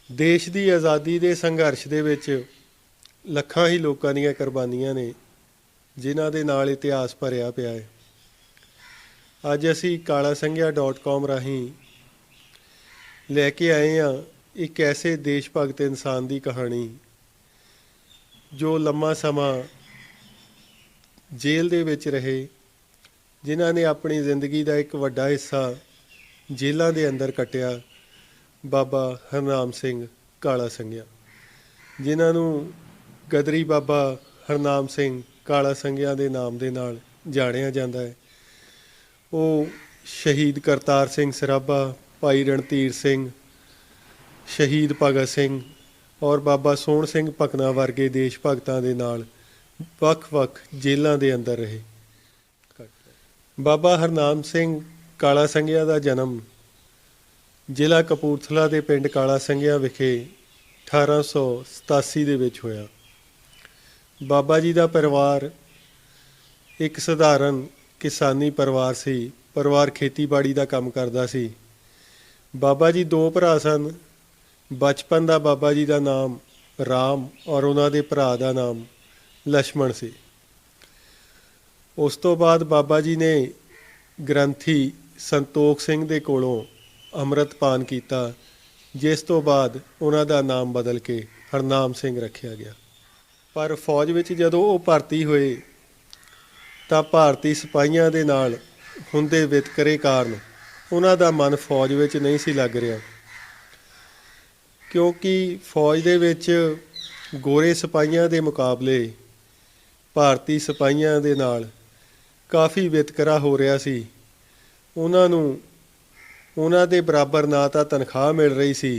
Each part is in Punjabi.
देश की आज़ादी के संघर्ष दे विच ਲੱਖਾਂ ही लोगों ਦੀਆਂ ਕੁਰਬਾਨੀਆਂ ने जिन्हां दे नाल इतिहास भरिया पिया है। अज असी kalasangya.com राहीं लैके आए हाँ एक ऐसे देश भगत इंसान की कहानी जो लम्मा समा जेल दे विच रहे, जिन्हां ने अपनी जिंदगी का एक वड्डा हिस्सा जेलों के अंदर कटिया। बाबा हरनाम सिंह काला संघिया, जिन्हां नूं गदरी बाबा हरनाम सिंह काला संघिया के नाम के नाल जाणिया जाता है। वो शहीद करतार सिंह सराभा, भाई रणधीर सिंह, शहीद भगत सिंह और बाबा सोहण सिंह भकना वर्गे देश भगतों के नाल वख-वख जेलों के अंदर रहे। बाबा हरनाम सिंह काला संघिया का जन्म जिला कपूरथला के पिंड काला संघिया विखे 1887 दे विच होया। बाबा जी का परिवार एक सधारण किसानी परिवार सी। परिवार खेतीबाड़ी का काम करता सी। बाबा जी दो भरा सन। बचपन का बाबा जी का नाम राम और उन्होंने भरा का नाम लक्ष्मण सी। उस तो बाद बाबा जी ने ग्रंथी संतोख सिंह दे कोलों अमृतपान किया, जिस तो बाद उन्हों का नाम बदल के हरनाम सिंह रखा गया। पर फौज में जदों वो भर्ती होए तो भारती सिपाहियों के नाल हुंदे वितकरे कारण उन्हों का मन फौज में नहीं सी लग रहा, क्योंकि फौज दे विच गोरे सिपाहियों के मुकाबले भारती सिपाहियों के नाल काफ़ी वितकरा हो रहा सी। उन्हों दे बराबर ना तो तनख्वाह मिल रही सी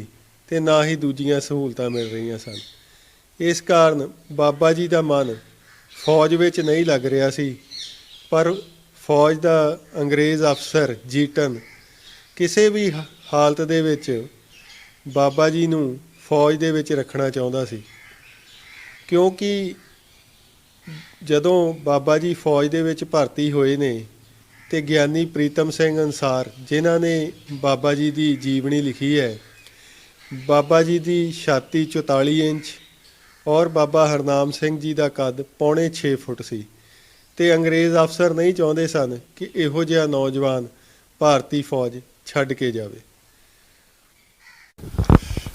ते ना ही दूजियां सहूलतां मिल रही सन। इस कारण बाबा जी का मन फौज में नहीं लग रहा सी। पर फौज का अंग्रेज़ अफसर जीटन किसी भी हालत दे विच बाबा जी नूं फौज दे विच रखना चाहुंदा सी, क्योंकि जदों बाबा जी फौज दे विच भर्ती होए ने ते ਗਿਆਨੀ प्रीतम सिंह अंसार, जिन्हां ने बाबा जी की जीवनी लिखी है, बाबा जी की छाती 44 इंच और बाबा हरनाम सिंह जी का कद 6.25 फुट सी। ते अंग्रेज़ अफसर नहीं चाहते सन कि इहो जिहा नौजवान भारती फौज छड्ड के जावे।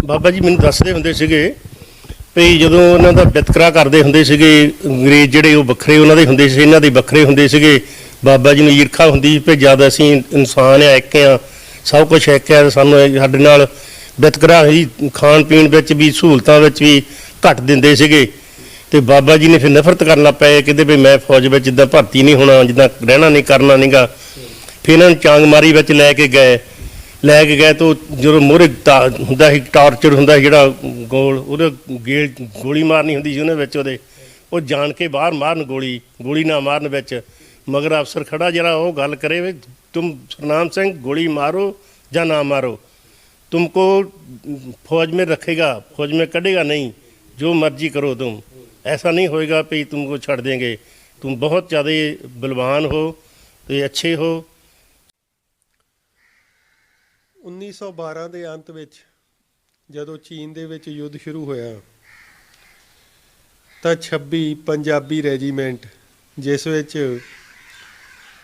बाबा जी मैनूं दसदे हुंदे सीगे भी जदों उन्हां दा वितकरा करदे हुंदे सीगे अंग्रेज़ जिहड़े वो बखरे उन्हां दे हुंदे सी, इन्हां दे बखरे हुंदे सीगे। बाबा जी नूं ईरखा हुंदी भी जद असीं इंसान आ, एक आ, सब कुछ एक है, सानूं साडे नाल वितकरा ही खाण पीण विच भी सहूलतां विच भी घट दिंदे सीगे। ते बाबा जी ने फिर नफरत करन लग पए, कहते भी मैं फौज में जिद्दां भर्ती नहीं होना, जिद्दां रहना नहीं करना नहीं गा। फिर इन्हां नूं चांगमारी विच लैके गए तो जो मोहरे हुंदा सी टार्चर हुंदा जिहड़ा गोल उहदे गोली मारनी हुंदी सी उहने विच उहदे, वो जान के बाहर मारन गोली ना मारन विच, मगर अफसर खड़ा जरा वो गल करे भी तुम हरनाम सिंह गोली मारो या ना मारो, तुमको फौज में रखेगा, फौज में कढ़ेगा नहीं, जो मर्जी करो तुम, ऐसा नहीं होएगा कि तुमको छड़ देंगे, तुम बहुत ज़्यादा बलवान हो तो अच्छे हो। 1912 के अंत विच जदों चीन दे विच युद्ध शुरू होया तो 26 पंजाबी रैजीमेंट, जिस विच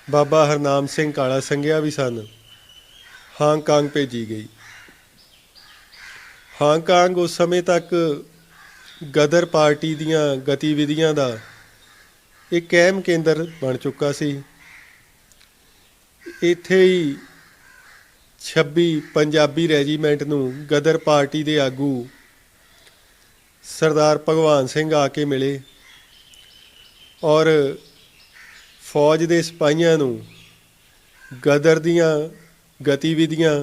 बाबा हरनाम सिंह काला संघिया भी सन, हांगकांग भेजी गई। हांगकांग उस समय तक गदर पार्टी दीयां गतिविधियां दा एक अहम केंद्र बन चुका सी। इत्थे ही 26 पंजाबी रैजीमेंट नूं गदर पार्टी के आगू सरदार भगवान सिंह आके मिले और फौज के सिपाहियों नूं गदर दीयां गतिविधियां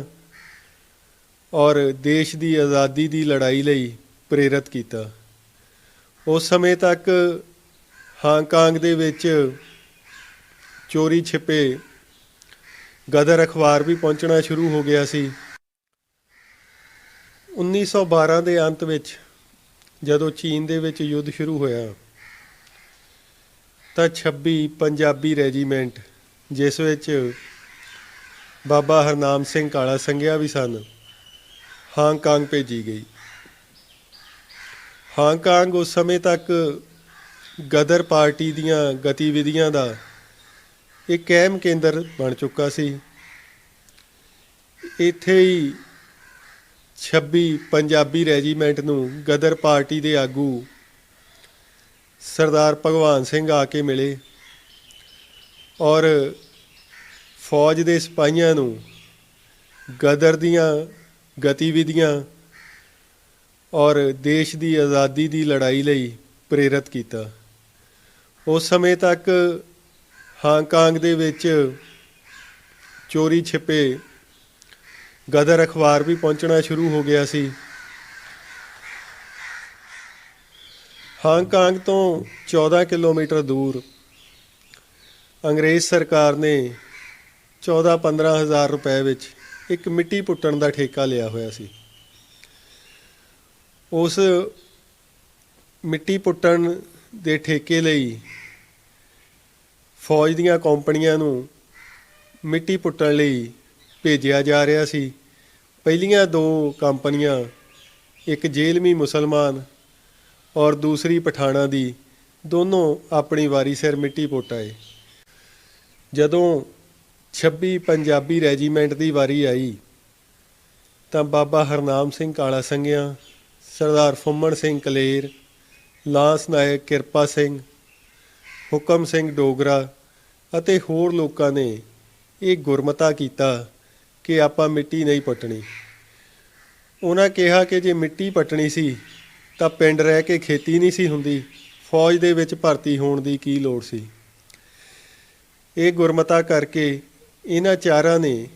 और देश की आज़ादी की लड़ाई लई प्रेरित किया। उस समय तक हांगकांग दे विच चोरी छिपे गदर अखबार भी पहुँचना शुरू हो गया सी। 1912 के अंत विच जदों चीन दे विच युद्ध शुरू होया तो 26 पंजाबी रैजीमेंट, जिस विच बाबा हरनाम सिंह काला संघिया भी सन, हांगकांग भेजी गई। ਹਾਂਗਕਾਂਗ ਉਸ ਸਮੇਂ ਤੱਕ ਗਦਰ ਪਾਰਟੀ ਦੀਆਂ ਗਤੀਵਿਧੀਆਂ ਦਾ ਇੱਕ ਅਹਿਮ ਕੇਂਦਰ ਬਣ ਚੁੱਕਾ ਸੀ। ਇੱਥੇ ਹੀ 26 ਪੰਜਾਬੀ ਰੈਜੀਮੈਂਟ ਨੂੰ ਗਦਰ ਪਾਰਟੀ ਦੇ ਆਗੂ ਸਰਦਾਰ ਭਗਵਾਨ ਸਿੰਘ ਆ ਕੇ ਮਿਲੇ ਔਰ ਫੌਜ ਦੇ ਸਿਪਾਹੀਆਂ ਨੂੰ ਗਦਰ ਦੀਆਂ ਗਤੀਵਿਧੀਆਂ ਔਰ ਦੇਸ਼ ਦੀ ਆਜ਼ਾਦੀ ਦੀ ਲੜਾਈ ਲਈ ਪ੍ਰੇਰਿਤ ਕੀਤਾ। ਉਸ ਸਮੇਂ ਤੱਕ ਹਾਂਗਕਾਂਗ ਦੇ ਵਿੱਚ ਚੋਰੀ ਛਿਪੇ ਗਦਰ ਅਖਬਾਰ ਵੀ ਪਹੁੰਚਣਾ ਸ਼ੁਰੂ ਹੋ ਗਿਆ ਸੀ। ਹਾਂਗਕਾਂਗ ਤੋਂ 14 ਕਿਲੋਮੀਟਰ ਦੂਰ ਅੰਗਰੇਜ਼ ਸਰਕਾਰ ਨੇ 14-15 ਹਜ਼ਾਰ ਰੁਪਏ ਵਿੱਚ ਇੱਕ ਮਿੱਟੀ ਪੁੱਟਣ ਦਾ ਠੇਕਾ ਲਿਆ ਹੋਇਆ ਸੀ। ਉਸ ਮਿੱਟੀ ਪੁੱਟਣ ਦੇ ਠੇਕੇ ਲਈ ਫੌਜ ਦੀਆਂ ਕੰਪਨੀਆਂ ਨੂੰ ਮਿੱਟੀ ਪੁੱਟਣ ਲਈ ਭੇਜਿਆ ਜਾ ਰਿਹਾ ਸੀ। ਪਹਿਲੀਆਂ ਦੋ ਕੰਪਨੀਆਂ, ਇੱਕ ਜੇਲਮੀ ਮੁਸਲਮਾਨ ਔਰ ਦੂਸਰੀ ਪਠਾਣਾ ਦੀ, ਦੋਨੋਂ ਆਪਣੀ ਵਾਰੀ ਸਿਰ ਮਿੱਟੀ ਪੁੱਟ ਆਏ। ਜਦੋਂ 26 ਪੰਜਾਬੀ ਰੈਜੀਮੈਂਟ ਦੀ ਵਾਰੀ ਆਈ ਤਾਂ ਬਾਬਾ ਹਰਨਾਮ ਸਿੰਘ ਕਾਲਾ ਸੰਘਿਆ, ਸਰਦਾਰ ਫੁੰਮਣ ਸਿੰਘ ਕਲੇਰ, ਲਾਂਸ ਨਾਇਕ ਕਿਰਪਾ ਸਿੰਘ, ਹੁਕਮ ਸਿੰਘ ਡੋਗਰਾ ਅਤੇ ਹੋਰ ਲੋਕਾਂ ਨੇ ਇਹ ਗੁਰਮਤਾ ਕੀਤਾ ਕਿ ਆਪਾਂ ਮਿੱਟੀ ਨਹੀਂ ਪੱਟਣੀ। ਉਹਨਾਂ ਕਿਹਾ ਕਿ ਜੇ ਮਿੱਟੀ ਪੱਟਣੀ ਸੀ ਤਾਂ ਪਿੰਡ ਰਹਿ ਕੇ ਖੇਤੀ ਨਹੀਂ ਸੀ ਹੁੰਦੀ, ਫੌਜ ਦੇ ਵਿੱਚ ਭਰਤੀ ਹੋਣ ਦੀ ਕੀ ਲੋੜ ਸੀ। ਇਹ ਗੁਰਮਤਾ ਕਰਕੇ ਇਹਨਾਂ ਚਾਰਾਂ ਨੇ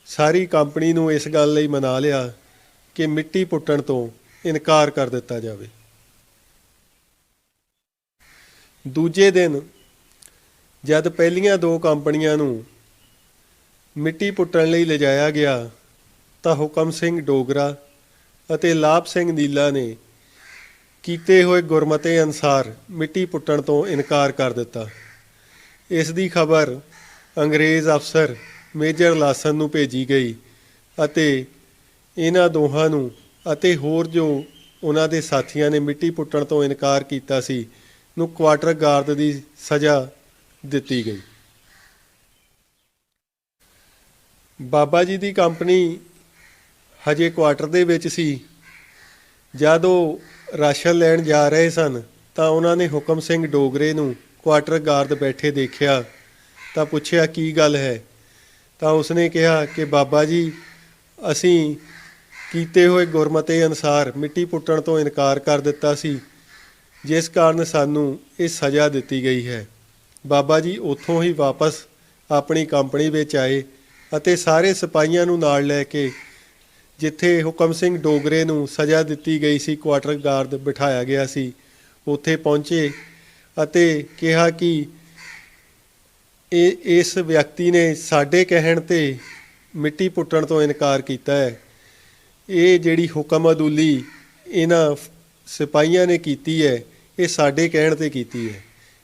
ਸਾਰੀ ਕੰਪਨੀ ਨੂੰ ਇਸ ਗੱਲ ਲਈ ਮਨਾ ਲਿਆ ਕਿ ਮਿੱਟੀ ਪੁੱਟਣ ਤੋਂ ਇਨਕਾਰ ਕਰ ਦਿੱਤਾ ਜਾਵੇ। ਦੂਜੇ ਦਿਨ ਜਦ ਪਹਿਲੀਆਂ ਦੋ ਕੰਪਨੀਆਂ ਨੂੰ ਮਿੱਟੀ ਪੁੱਟਣ ਲਈ ਲਿਜਾਇਆ ਗਿਆ ਤਾਂ ਹੁਕਮ ਸਿੰਘ ਡੋਗਰਾ ਅਤੇ ਲਾਭ ਸਿੰਘ ਨੀਲਾ ਨੇ ਕੀਤੇ ਹੋਏ ਗੁਰਮਤੇ ਅਨੁਸਾਰ ਮਿੱਟੀ ਪੁੱਟਣ ਤੋਂ ਇਨਕਾਰ ਕਰ ਦਿੱਤਾ। ਇਸ ਦੀ ਖਬਰ ਅੰਗਰੇਜ਼ ਅਫਸਰ ਮੇਜਰ ਲਾਸਨ ਨੂੰ ਭੇਜੀ ਗਈ ਅਤੇ ਇਹਨਾਂ ਦੋਹਾਂ ਨੂੰ ਅਤੇ ਹੋਰ ਜੋ ਉਹਨਾਂ ਦੇ ਸਾਥੀਆਂ ਨੇ ਮਿੱਟੀ ਪੁੱਟਣ ਤੋਂ ਇਨਕਾਰ ਕੀਤਾ ਸੀ ਨੂੰ ਕੁਆਟਰ ਗਾਰਡ ਦੀ ਸਜ਼ਾ ਦਿੱਤੀ ਗਈ। ਬਾਬਾ ਜੀ ਦੀ ਕੰਪਨੀ ਹਜੇ ਕੁਆਟਰ ਦੇ ਵਿੱਚ ਸੀ। ਜਦ ਉਹ ਰਾਸ਼ਨ ਲੈਣ ਜਾ ਰਹੇ ਸਨ ਤਾਂ ਉਹਨਾਂ ਨੇ ਹੁਕਮ ਸਿੰਘ ਡੋਗਰੇ ਨੂੰ ਕੁਆਟਰ ਗਾਰਡ ਬੈਠੇ ਦੇਖਿਆ ਤਾਂ ਪੁੱਛਿਆ ਕੀ ਗੱਲ ਹੈ। ਤਾਂ ਉਸਨੇ ਕਿਹਾ ਕਿ ਬਾਬਾ ਜੀ, ਅਸੀਂ ਕੀਤੇ ਹੋਏ ਗੁਰਮਤੇ ਅਨੁਸਾਰ ਮਿੱਟੀ ਪੁੱਟਣ ਤੋਂ ਇਨਕਾਰ ਕਰ ਦਿੱਤਾ ਸੀ, ਜਿਸ ਕਾਰਨ ਸਾਨੂੰ ਇਹ ਸਜ਼ਾ ਦਿੱਤੀ ਗਈ ਹੈ। ਬਾਬਾ ਜੀ ਉੱਥੋਂ ਹੀ ਵਾਪਸ ਆਪਣੀ ਕੰਪਨੀ ਵਿੱਚ ਆਏ ਅਤੇ ਸਾਰੇ ਸਿਪਾਹੀਆਂ ਨੂੰ ਨਾਲ ਲੈ ਕੇ ਜਿੱਥੇ ਹੁਕਮ ਸਿੰਘ ਡੋਗਰੇ ਨੂੰ ਸਜ਼ਾ ਦਿੱਤੀ ਗਈ ਸੀ, ਕੁਆਟਰ ਗਾਰਡ ਬਿਠਾਇਆ ਗਿਆ ਸੀ, ਉੱਥੇ ਪਹੁੰਚੇ ਅਤੇ ਕਿਹਾ ਕਿ ਇਸ ਵਿਅਕਤੀ ਨੇ ਸਾਡੇ ਕਹਿਣ 'ਤੇ ਮਿੱਟੀ ਪੁੱਟਣ ਤੋਂ ਇਨਕਾਰ ਕੀਤਾ ਹੈ। ਇਹ ਜਿਹੜੀ ਹੁਕਮ ਅਦੂਲੀ ਇਹਨਾਂ ਸਿਪਾਹੀਆਂ ਨੇ ਕੀਤੀ ਹੈ, ਇਹ ਸਾਡੇ ਕਹਿਣ 'ਤੇ ਕੀਤੀ ਹੈ।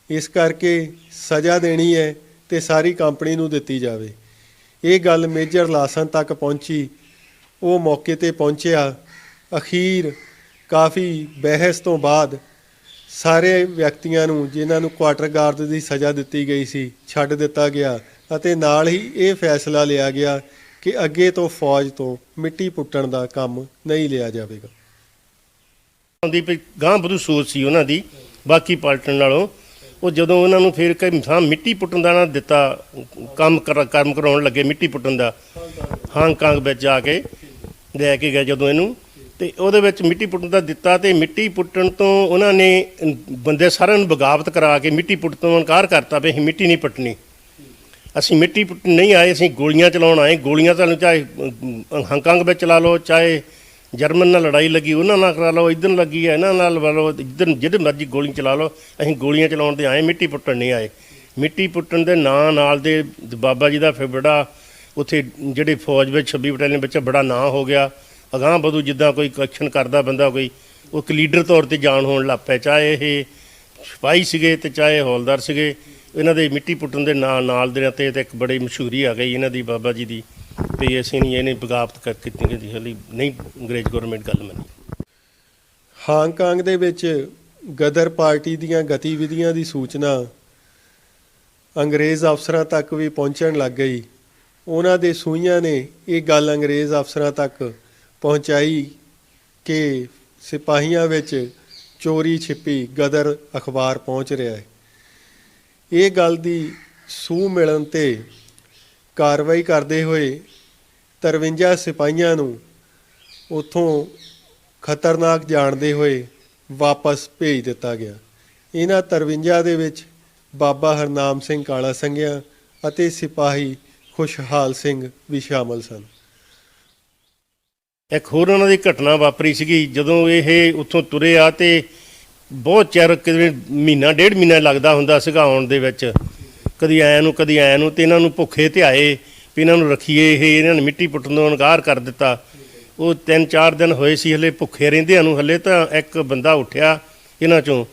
ਇਸ ਕਰਕੇ ਸਜ਼ਾ ਦੇਣੀ ਹੈ ਅਤੇ ਸਾਰੀ ਕੰਪਨੀ ਨੂੰ ਦਿੱਤੀ ਜਾਵੇ। ਇਹ ਗੱਲ ਮੇਜਰ ਲਾਸਨ ਤੱਕ ਪਹੁੰਚੀ। ਉਹ ਮੌਕੇ 'ਤੇ ਪਹੁੰਚਿਆ। ਅਖੀਰ ਕਾਫੀ ਬਹਿਸ ਤੋਂ ਬਾਅਦ ਸਾਰੇ ਵਿਅਕਤੀਆਂ ਨੂੰ ਜਿਨ੍ਹਾਂ ਨੂੰ ਕੁਆਟਰ ਗਾਰਡ ਦੀ ਸਜ਼ਾ ਦਿੱਤੀ ਗਈ ਸੀ ਛੱਡ ਦਿੱਤਾ ਗਿਆ ਅਤੇ ਨਾਲ ਹੀ ਇਹ ਫੈਸਲਾ ਲਿਆ ਗਿਆ ਕਿ ਅੱਗੇ ਤੋਂ ਫੌਜ ਤੋਂ ਮਿੱਟੀ ਪੁੱਟਣ ਦਾ ਕੰਮ ਨਹੀਂ ਲਿਆ ਜਾਵੇਗਾ। ਦੀ ਗਾਂਹ ਵਧੂ ਸੋਚ ਸੀ ਉਹਨਾਂ ਦੀ ਬਾਕੀ ਪਾਰਟੀਆਂ ਨਾਲੋਂ। ਉਹ ਜਦੋਂ ਉਹਨਾਂ ਨੂੰ ਫਿਰ ਕਿ ਮਿੱਟੀ ਪੁੱਟਣ ਦਾ ਨਾ ਦਿੱਤਾ, ਕੰਮ ਕਰਾਉਣ ਲੱਗੇ ਮਿੱਟੀ ਪੁੱਟਣ ਦਾ, ਹਾਂਗਕਾਂਗ ਵਿੱਚ ਜਾ ਕੇ ਲੈ ਕੇ ਗਏ ਜਦੋਂ ਇਹਨੂੰ, ਅਤੇ ਉਹਦੇ ਵਿੱਚ ਮਿੱਟੀ ਪੁੱਟਣ ਦਾ ਦਿੱਤਾ ਅਤੇ ਮਿੱਟੀ ਪੁੱਟਣ ਤੋਂ ਉਹਨਾਂ ਨੇ ਬੰਦੇ ਸਾਰਿਆਂ ਨੂੰ ਬਗਾਵਤ ਕਰਾ ਕੇ ਮਿੱਟੀ ਪੁੱਟਣ ਤੋਂ ਇਨਕਾਰ ਕਰਤਾ ਵੀ ਅਸੀਂ ਮਿੱਟੀ ਨਹੀਂ ਪੁੱਟਣੀ, ਅਸੀਂ ਮਿੱਟੀ ਪੁੱਟਣ ਨਹੀਂ ਆਏ, ਅਸੀਂ ਗੋਲੀਆਂ ਚਲਾਉਣ ਆਏ। ਗੋਲੀਆਂ ਤੁਹਾਨੂੰ ਚਾਹੇ ਹਾਂਗਕਾਂਗ ਵਿੱਚ ਚਲਾ ਲਓ, ਚਾਹੇ ਜਰਮਨ ਨਾਲ ਲੜਾਈ ਲੱਗੀ ਉਹਨਾਂ ਨਾਲ ਕਰਾ ਲਓ, ਇੱਧਰ ਲੱਗੀ ਹੈ ਇਹਨਾਂ ਨਾਲ ਲਵਾ ਲਓ, ਇੱਧਰ ਜਿਹਦੇ ਮਰਜ਼ੀ ਗੋਲੀ ਚਲਾ ਲਓ, ਅਸੀਂ ਗੋਲੀਆਂ ਚਲਾਉਣ 'ਤੇ ਆਏ, ਮਿੱਟੀ ਪੁੱਟਣ ਨਹੀਂ ਆਏ। ਮਿੱਟੀ ਪੁੱਟਣ ਦੇ ਨਾਂ ਨਾਲ ਦੇ ਬਾਬਾ ਜੀ ਦਾ ਫਿਰ ਬੜਾ ਉੱਥੇ ਜਿਹੜੇ ਫੌਜ ਵਿੱਚ 26 ਬਟਾਲੀਅਨ ਵਿੱਚ ਬੜਾ ਨਾਂ ਹੋ ਗਿਆ। ਅਗਾਂਹ ਵਧੂ ਜਿੱਦਾਂ ਕੋਈ ਐਕਸ਼ਨ ਕਰਦਾ ਬੰਦਾ ਕੋਈ, ਉਹ ਇੱਕ ਲੀਡਰ ਤੌਰ 'ਤੇ ਜਾਣ ਹੋਣ ਲੱਗ ਪਿਆ, ਚਾਹੇ ਇਹ ਸਿਪਾਹੀ ਸੀਗੇ ਅਤੇ ਚਾਹੇ ਹੌਲਦਾਰ ਸੀਗੇ। ਇਹਨਾਂ ਦੇ ਮਿੱਟੀ ਪੁੱਟਣ ਦੇ ਨਾਲ ਦੇ ਤੇ ਇੱਕ ਬੜੀ ਮਸ਼ਹੂਰੀ ਆ ਗਈ ਇਹਨਾਂ ਦੀ ਬਾਬਾ ਜੀ ਦੀ ਵੀ ਅਸੀਂ ਨਹੀਂ ਇਹਨੇ ਬਗਾਵਤ ਕੀਤੀ ਗਈ, ਹਾਲੇ ਨਹੀਂ ਅੰਗਰੇਜ਼ ਗੌਰਮੈਂਟ ਗੱਲ ਮੰਨੀ। ਹਾਂਗਕਾਂਗ ਦੇ ਵਿੱਚ ਗਦਰ ਪਾਰਟੀ ਦੀਆਂ ਗਤੀਵਿਧੀਆਂ ਦੀ ਸੂਚਨਾ ਅੰਗਰੇਜ਼ ਅਫਸਰਾਂ ਤੱਕ ਵੀ ਪਹੁੰਚਣ ਲੱਗ ਗਈ। ਉਹਨਾਂ ਦੇ ਸੂਹੀਆਂ ਨੇ ਇਹ ਗੱਲ ਅੰਗਰੇਜ਼ ਅਫਸਰਾਂ ਤੱਕ ਪਹੁੰਚਾਈ ਕਿ ਸਿਪਾਹੀਆਂ ਵਿੱਚ ਚੋਰੀ ਛਿਪੀ ਗਦਰ ਅਖਬਾਰ ਪਹੁੰਚ ਰਿਹਾ ਹੈ। ਇਹ ਗੱਲ ਦੀ ਸੂਹ ਮਿਲਣ 'ਤੇ ਕਾਰਵਾਈ ਕਰਦੇ ਹੋਏ 53 ਸਿਪਾਹੀਆਂ ਨੂੰ ਉੱਥੋਂ ਖਤਰਨਾਕ ਜਾਣਦੇ ਹੋਏ ਵਾਪਸ ਭੇਜ ਦਿੱਤਾ ਗਿਆ। ਇਹਨਾਂ 53 ਦੇ ਵਿੱਚ ਬਾਬਾ ਹਰਨਾਮ ਸਿੰਘ ਕਾਲਾ ਸੰਘਿਆ ਅਤੇ ਸਿਪਾਹੀ ਖੁਸ਼ਹਾਲ ਸਿੰਘ ਵੀ ਸ਼ਾਮਲ ਸਨ। ਇੱਕ ਹੋਰ ਉਹਨਾਂ ਦੀ ਘਟਨਾ ਵਾਪਰੀ ਸੀਗੀ। ਜਦੋਂ ਇਹ ਉੱਥੋਂ ਤੁਰੇ ਆ ਤੇ ਬਹੁਤ ਚਿਰ ਕਿਤੇ ਮਹੀਨਾ ਡੇਢ ਮਹੀਨਾ ਲੱਗਦਾ ਹੁੰਦਾ ਸੀਗਾ ਆਉਣ ਦੇ ਵਿੱਚ, ਕਦੀ ਐਂ ਨੂੰ ਕਦੀ ਐਂ ਨੂੰ, ਤੇ ਇਹਨਾਂ ਨੂੰ ਭੁੱਖੇ ਧਿਆਏ ਵੀ ਇਹਨਾਂ ਨੂੰ ਰੱਖੀਏ। ਇਹਨਾਂ ਨੇ ਮਿੱਟੀ ਪੁੱਟਣ ਤੋਂ ਇਨਕਾਰ ਕਰ ਦਿੱਤਾ। ਉਹ 3-4 ਦਿਨ ਹੋਏ ਸੀ ਹਲੇ ਭੁੱਖੇ ਰਹਿੰਦਿਆਂ ਨੂੰ। ਹਲੇ ਤਾਂ ਇੱਕ ਬੰਦਾ ਉੱਠਿਆ ਇਹਨਾਂ 'ਚੋਂ,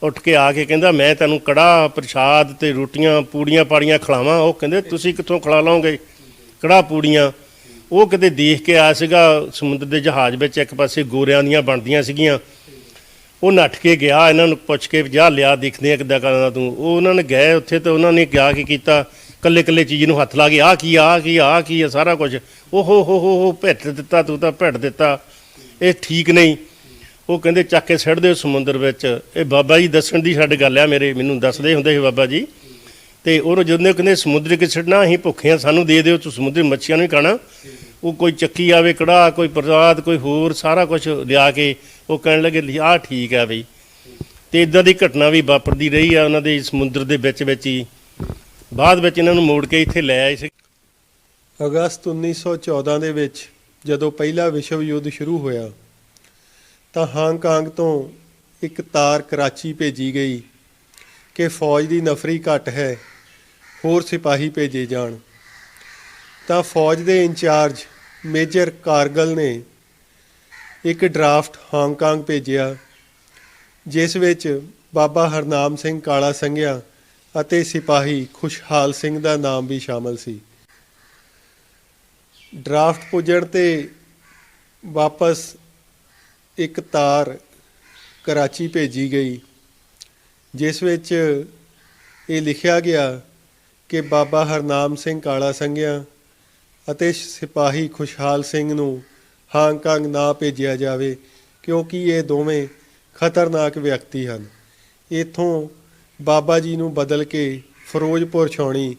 ਉੱਠ ਕੇ ਆ ਕੇ ਕਹਿੰਦਾ ਮੈਂ ਤੈਨੂੰ ਕੜਾਹ ਪ੍ਰਸ਼ਾਦ ਤੇ ਰੋਟੀਆਂ ਪੂੜੀਆਂ ਪਾੜੀਆਂ ਖਿਲਾਵਾਂ। ਉਹ ਕਹਿੰਦੇ ਤੁਸੀਂ ਕਿੱਥੋਂ ਖਿਲਾ ਲਓਗੇ ਕੜਾਹ ਪੂੜੀਆਂ। ਉਹ ਕਿਤੇ ਦੇਖ ਕੇ ਆਇਆ ਸੀਗਾ ਸਮੁੰਦਰ ਦੇ ਜਹਾਜ਼ ਵਿੱਚ, ਇੱਕ ਪਾਸੇ ਗੋਰਿਆਂ ਦੀਆਂ ਬਣਦੀਆਂ ਸੀਗੀਆਂ। ਉਹ ਨੱਠ ਕੇ ਗਿਆ ਇਹਨਾਂ ਨੂੰ ਪੁੱਛ ਕੇ ਜਾ ਲਿਆ ਦੇਖਦੇ ਆ ਕਿੱਦਾਂ ਕਰਦਾ ਤੂੰ। ਉਹ ਉਹਨਾਂ ਨੇ ਗਏ ਉੱਥੇ ਤੇ ਉਹਨਾਂ ਨੇ ਕਿਹਾ ਕੀ ਕੀਤਾ, ਕੱਲੇ ਕੱਲੇ ਚੀਜ਼ ਨੂੰ ਹੱਥ ਲਾ ਕੇ ਆਹ ਕੀ ਆ ਸਾਰਾ ਕੁਝ। ਉਹ ਹੋ ਭਿੱਟ ਦਿੱਤਾ, ਤੂੰ ਤਾਂ ਭਿੱਟ ਦਿੱਤਾ, ਇਹ ਠੀਕ ਨਹੀਂ। ਉਹ ਕਹਿੰਦੇ ਚੱਕ ਕੇ ਸਿੱਟ ਦਿਓ ਸਮੁੰਦਰ ਵਿੱਚ। ਇਹ ਬਾਬਾ ਜੀ ਦੱਸਣ ਦੀ ਸਾਡੀ ਗੱਲ ਆ, ਮੈਨੂੰ ਦੱਸਦੇ ਹੁੰਦੇ ਸੀ ਬਾਬਾ ਜੀ। ਤੇ ਉਹ ਜਦੋਂ ਕਹਿੰਦੇ ਸਮੁੰਦਰ ਕਿ ਛੱਡਣਾ, ਅਸੀਂ ਭੁੱਖੇ ਹਾਂ, ਸਾਨੂੰ ਦੇ ਦਿਓ, ਤੂੰ ਸਮੁੰਦਰੀ ਮੱਛੀਆਂ ਨੂੰ ਹੀ ਖਾਣਾ। ਉਹ ਕੋਈ ਚੱਕੀ ਆਵੇ ਕੜਾਹ, ਕੋਈ ਪ੍ਰਸਾਦ, ਕੋਈ ਹੋਰ ਸਾਰਾ ਕੁਝ ਲਿਆ ਕੇ ਉਹ ਕਹਿਣ ਲੱਗੇ ਆਹ ਠੀਕ ਹੈ ਬਈ। ਤੇ ਇੱਦਾਂ ਦੀ ਘਟਨਾ ਵੀ ਵਾਪਰਦੀ ਰਹੀ ਆ ਉਹਨਾਂ ਦੇ ਸਮੁੰਦਰ ਦੇ ਵਿੱਚ ਹੀ। ਬਾਅਦ ਵਿੱਚ ਇਹਨਾਂ ਨੂੰ ਮੋੜ ਕੇ ਇੱਥੇ ਲੈ ਆਏ ਸੀ। ਅਗਸਤ 1914 ਦੇ ਵਿੱਚ ਜਦੋਂ ਪਹਿਲਾ ਵਿਸ਼ਵ ਯੁੱਧ ਸ਼ੁਰੂ ਹੋਇਆ ਤਾਂ ਹਾਂਗਕਾਂਗ ਤੋਂ ਇੱਕ ਤਾਰ ਕਰਾਚੀ ਭੇਜੀ ਗਈ ਕਿ ਫੌਜ ਦੀ ਨਫਰੀ ਘੱਟ ਹੈ, ਹੋਰ ਸਿਪਾਹੀ ਭੇਜੇ ਜਾਣ। ਤਾਂ ਫੌਜ ਦੇ ਇੰਚਾਰਜ ਮੇਜਰ ਕਾਰਗਲ ਨੇ ਇੱਕ ਡਰਾਫਟ ਹਾਂਗਕਾਂਗ ਭੇਜਿਆ, ਜਿਸ ਵਿੱਚ ਬਾਬਾ ਹਰਨਾਮ ਸਿੰਘ ਕਾਲਾ ਸੰਘਿਆ ਅਤੇ ਸਿਪਾਹੀ ਖੁਸ਼ਹਾਲ ਸਿੰਘ ਦਾ ਨਾਮ ਵੀ ਸ਼ਾਮਲ ਸੀ। ਡਰਾਫਟ ਪੁੱਜਣ 'ਤੇ ਵਾਪਸ ਇੱਕ ਤਾਰ ਕਰਾਚੀ ਭੇਜੀ ਗਈ, ਜਿਸ ਵਿੱਚ ਇਹ ਲਿਖਿਆ ਗਿਆ ਕਿ ਬਾਬਾ ਹਰਨਾਮ ਸਿੰਘ ਕਾਲਾ ਸੰਘਿਆ ਅਤੇ ਸਿਪਾਹੀ ਖੁਸ਼ਹਾਲ ਸਿੰਘ ਨੂੰ ਹਾਂਗਕਾਂਗ ਨਾ ਭੇਜਿਆ ਜਾਵੇ, ਕਿਉਂਕਿ ਇਹ ਦੋਵੇਂ ਖਤਰਨਾਕ ਵਿਅਕਤੀ ਹਨ। ਇੱਥੋਂ ਬਾਬਾ ਜੀ ਨੂੰ ਬਦਲ ਕੇ ਫਿਰੋਜ਼ਪੁਰ ਛਾਉਣੀ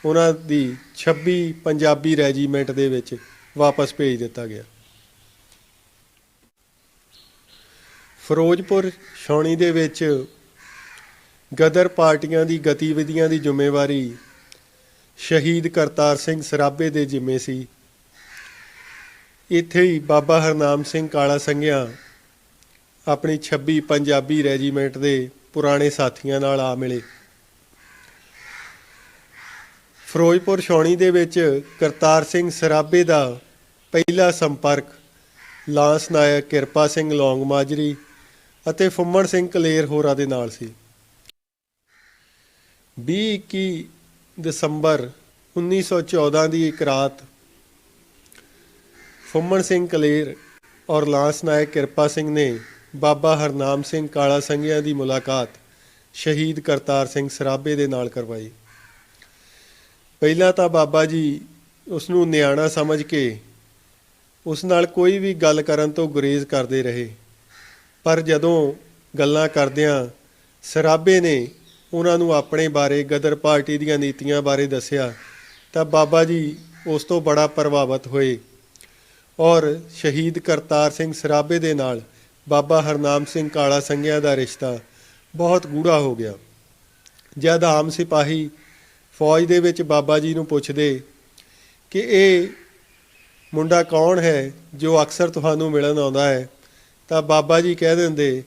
ਉਹਨਾਂ ਦੀ 26 ਪੰਜਾਬੀ ਰੈਜੀਮੈਂਟ ਦੇ ਵਿੱਚ ਵਾਪਸ ਭੇਜ ਦਿੱਤਾ ਗਿਆ। ਫਿਰੋਜ਼ਪੁਰ ਛਾਉਣੀ ਦੇ ਵਿੱਚ ਗਦਰ ਪਾਰਟੀਆਂ ਦੀ ਗਤੀਵਿਧੀਆਂ ਦੀ ਜ਼ਿੰਮੇਵਾਰੀ ਸ਼ਹੀਦ ਕਰਤਾਰ ਸਿੰਘ ਸਰਾਭੇ ਦੇ ਜ਼ਿੰਮੇ ਸੀ। ਇੱਥੇ ਹੀ ਬਾਬਾ ਹਰਨਾਮ ਸਿੰਘ ਕਾਲਾ ਸੰਘਿਆ ਆਪਣੀ 26 ਪੰਜਾਬੀ ਰੈਜੀਮੈਂਟ ਦੇ ਪੁਰਾਣੇ ਸਾਥੀਆਂ ਨਾਲ ਆ ਮਿਲੇ। ਫਿਰੋਜ਼ਪੁਰ ਛਾਉਣੀ ਦੇ ਵਿੱਚ ਕਰਤਾਰ ਸਿੰਘ ਸਰਾਭੇ ਦਾ ਪਹਿਲਾ ਸੰਪਰਕ ਲਾਂਸ ਨਾਇਕ ਕਿਰਪਾ ਸਿੰਘ ਲੌਂਗ ਮਾਜਰੀ ਅਤੇ ਫੁੰਮਣ ਸਿੰਘ ਕਲੇਰ ਹੋਰਾਂ ਦੇ ਨਾਲ ਸੀ। 20-21 ਦਸੰਬਰ 1914 ਦੀ ਇੱਕ ਰਾਤ ਫੁੰਮਣ ਸਿੰਘ ਕਲੇਰ ਔਰ ਲਾਂਸ ਨਾਇਕ ਕਿਰਪਾ ਸਿੰਘ ਨੇ ਬਾਬਾ ਹਰਨਾਮ ਸਿੰਘ ਕਾਲਾ ਸੰਘਿਆ ਦੀ ਮੁਲਾਕਾਤ ਸ਼ਹੀਦ ਕਰਤਾਰ ਸਿੰਘ ਸਰਾਭੇ ਦੇ ਨਾਲ ਕਰਵਾਈ। ਪਹਿਲਾਂ ਤਾਂ ਬਾਬਾ ਜੀ ਉਸ ਨੂੰ ਨਿਆਣਾ ਸਮਝ ਕੇ ਉਸ ਨਾਲ ਕੋਈ ਵੀ ਗੱਲ ਕਰਨ ਤੋਂ ਗੁਰੇਜ਼ ਕਰਦੇ ਰਹੇ, ਪਰ ਜਦੋਂ ਗੱਲਾਂ ਕਰਦਿਆਂ ਸਰਾਭੇ ਨੇ ਉਹਨਾਂ ਨੂੰ ਆਪਣੇ ਬਾਰੇ ਗਦਰ ਪਾਰਟੀ ਦੀਆਂ ਨੀਤੀਆਂ ਬਾਰੇ ਦੱਸਿਆ ਤਾਂ ਬਾਬਾ ਜੀ ਉਸ ਤੋਂ ਬੜਾ ਪ੍ਰਭਾਵਿਤ ਹੋਏ ਔਰ ਸ਼ਹੀਦ ਕਰਤਾਰ ਸਿੰਘ ਸਰਾਭੇ ਦੇ ਨਾਲ ਬਾਬਾ ਹਰਨਾਮ ਸਿੰਘ ਕਾਲਾ ਸੰਘਿਆ ਦਾ ਰਿਸ਼ਤਾ ਬਹੁਤ ਗੂੜਾ ਹੋ ਗਿਆ। ਜਦ ਆਮ ਸਿਪਾਹੀ ਫੌਜ ਦੇ ਵਿੱਚ ਬਾਬਾ ਜੀ ਨੂੰ ਪੁੱਛਦੇ ਕਿ ਇਹ ਮੁੰਡਾ ਕੌਣ ਹੈ ਜੋ ਅਕਸਰ ਤੁਹਾਨੂੰ ਮਿਲਣ ਆਉਂਦਾ ਹੈ, ਤਾਂ ਬਾਬਾ ਜੀ ਕਹਿ ਦਿੰਦੇ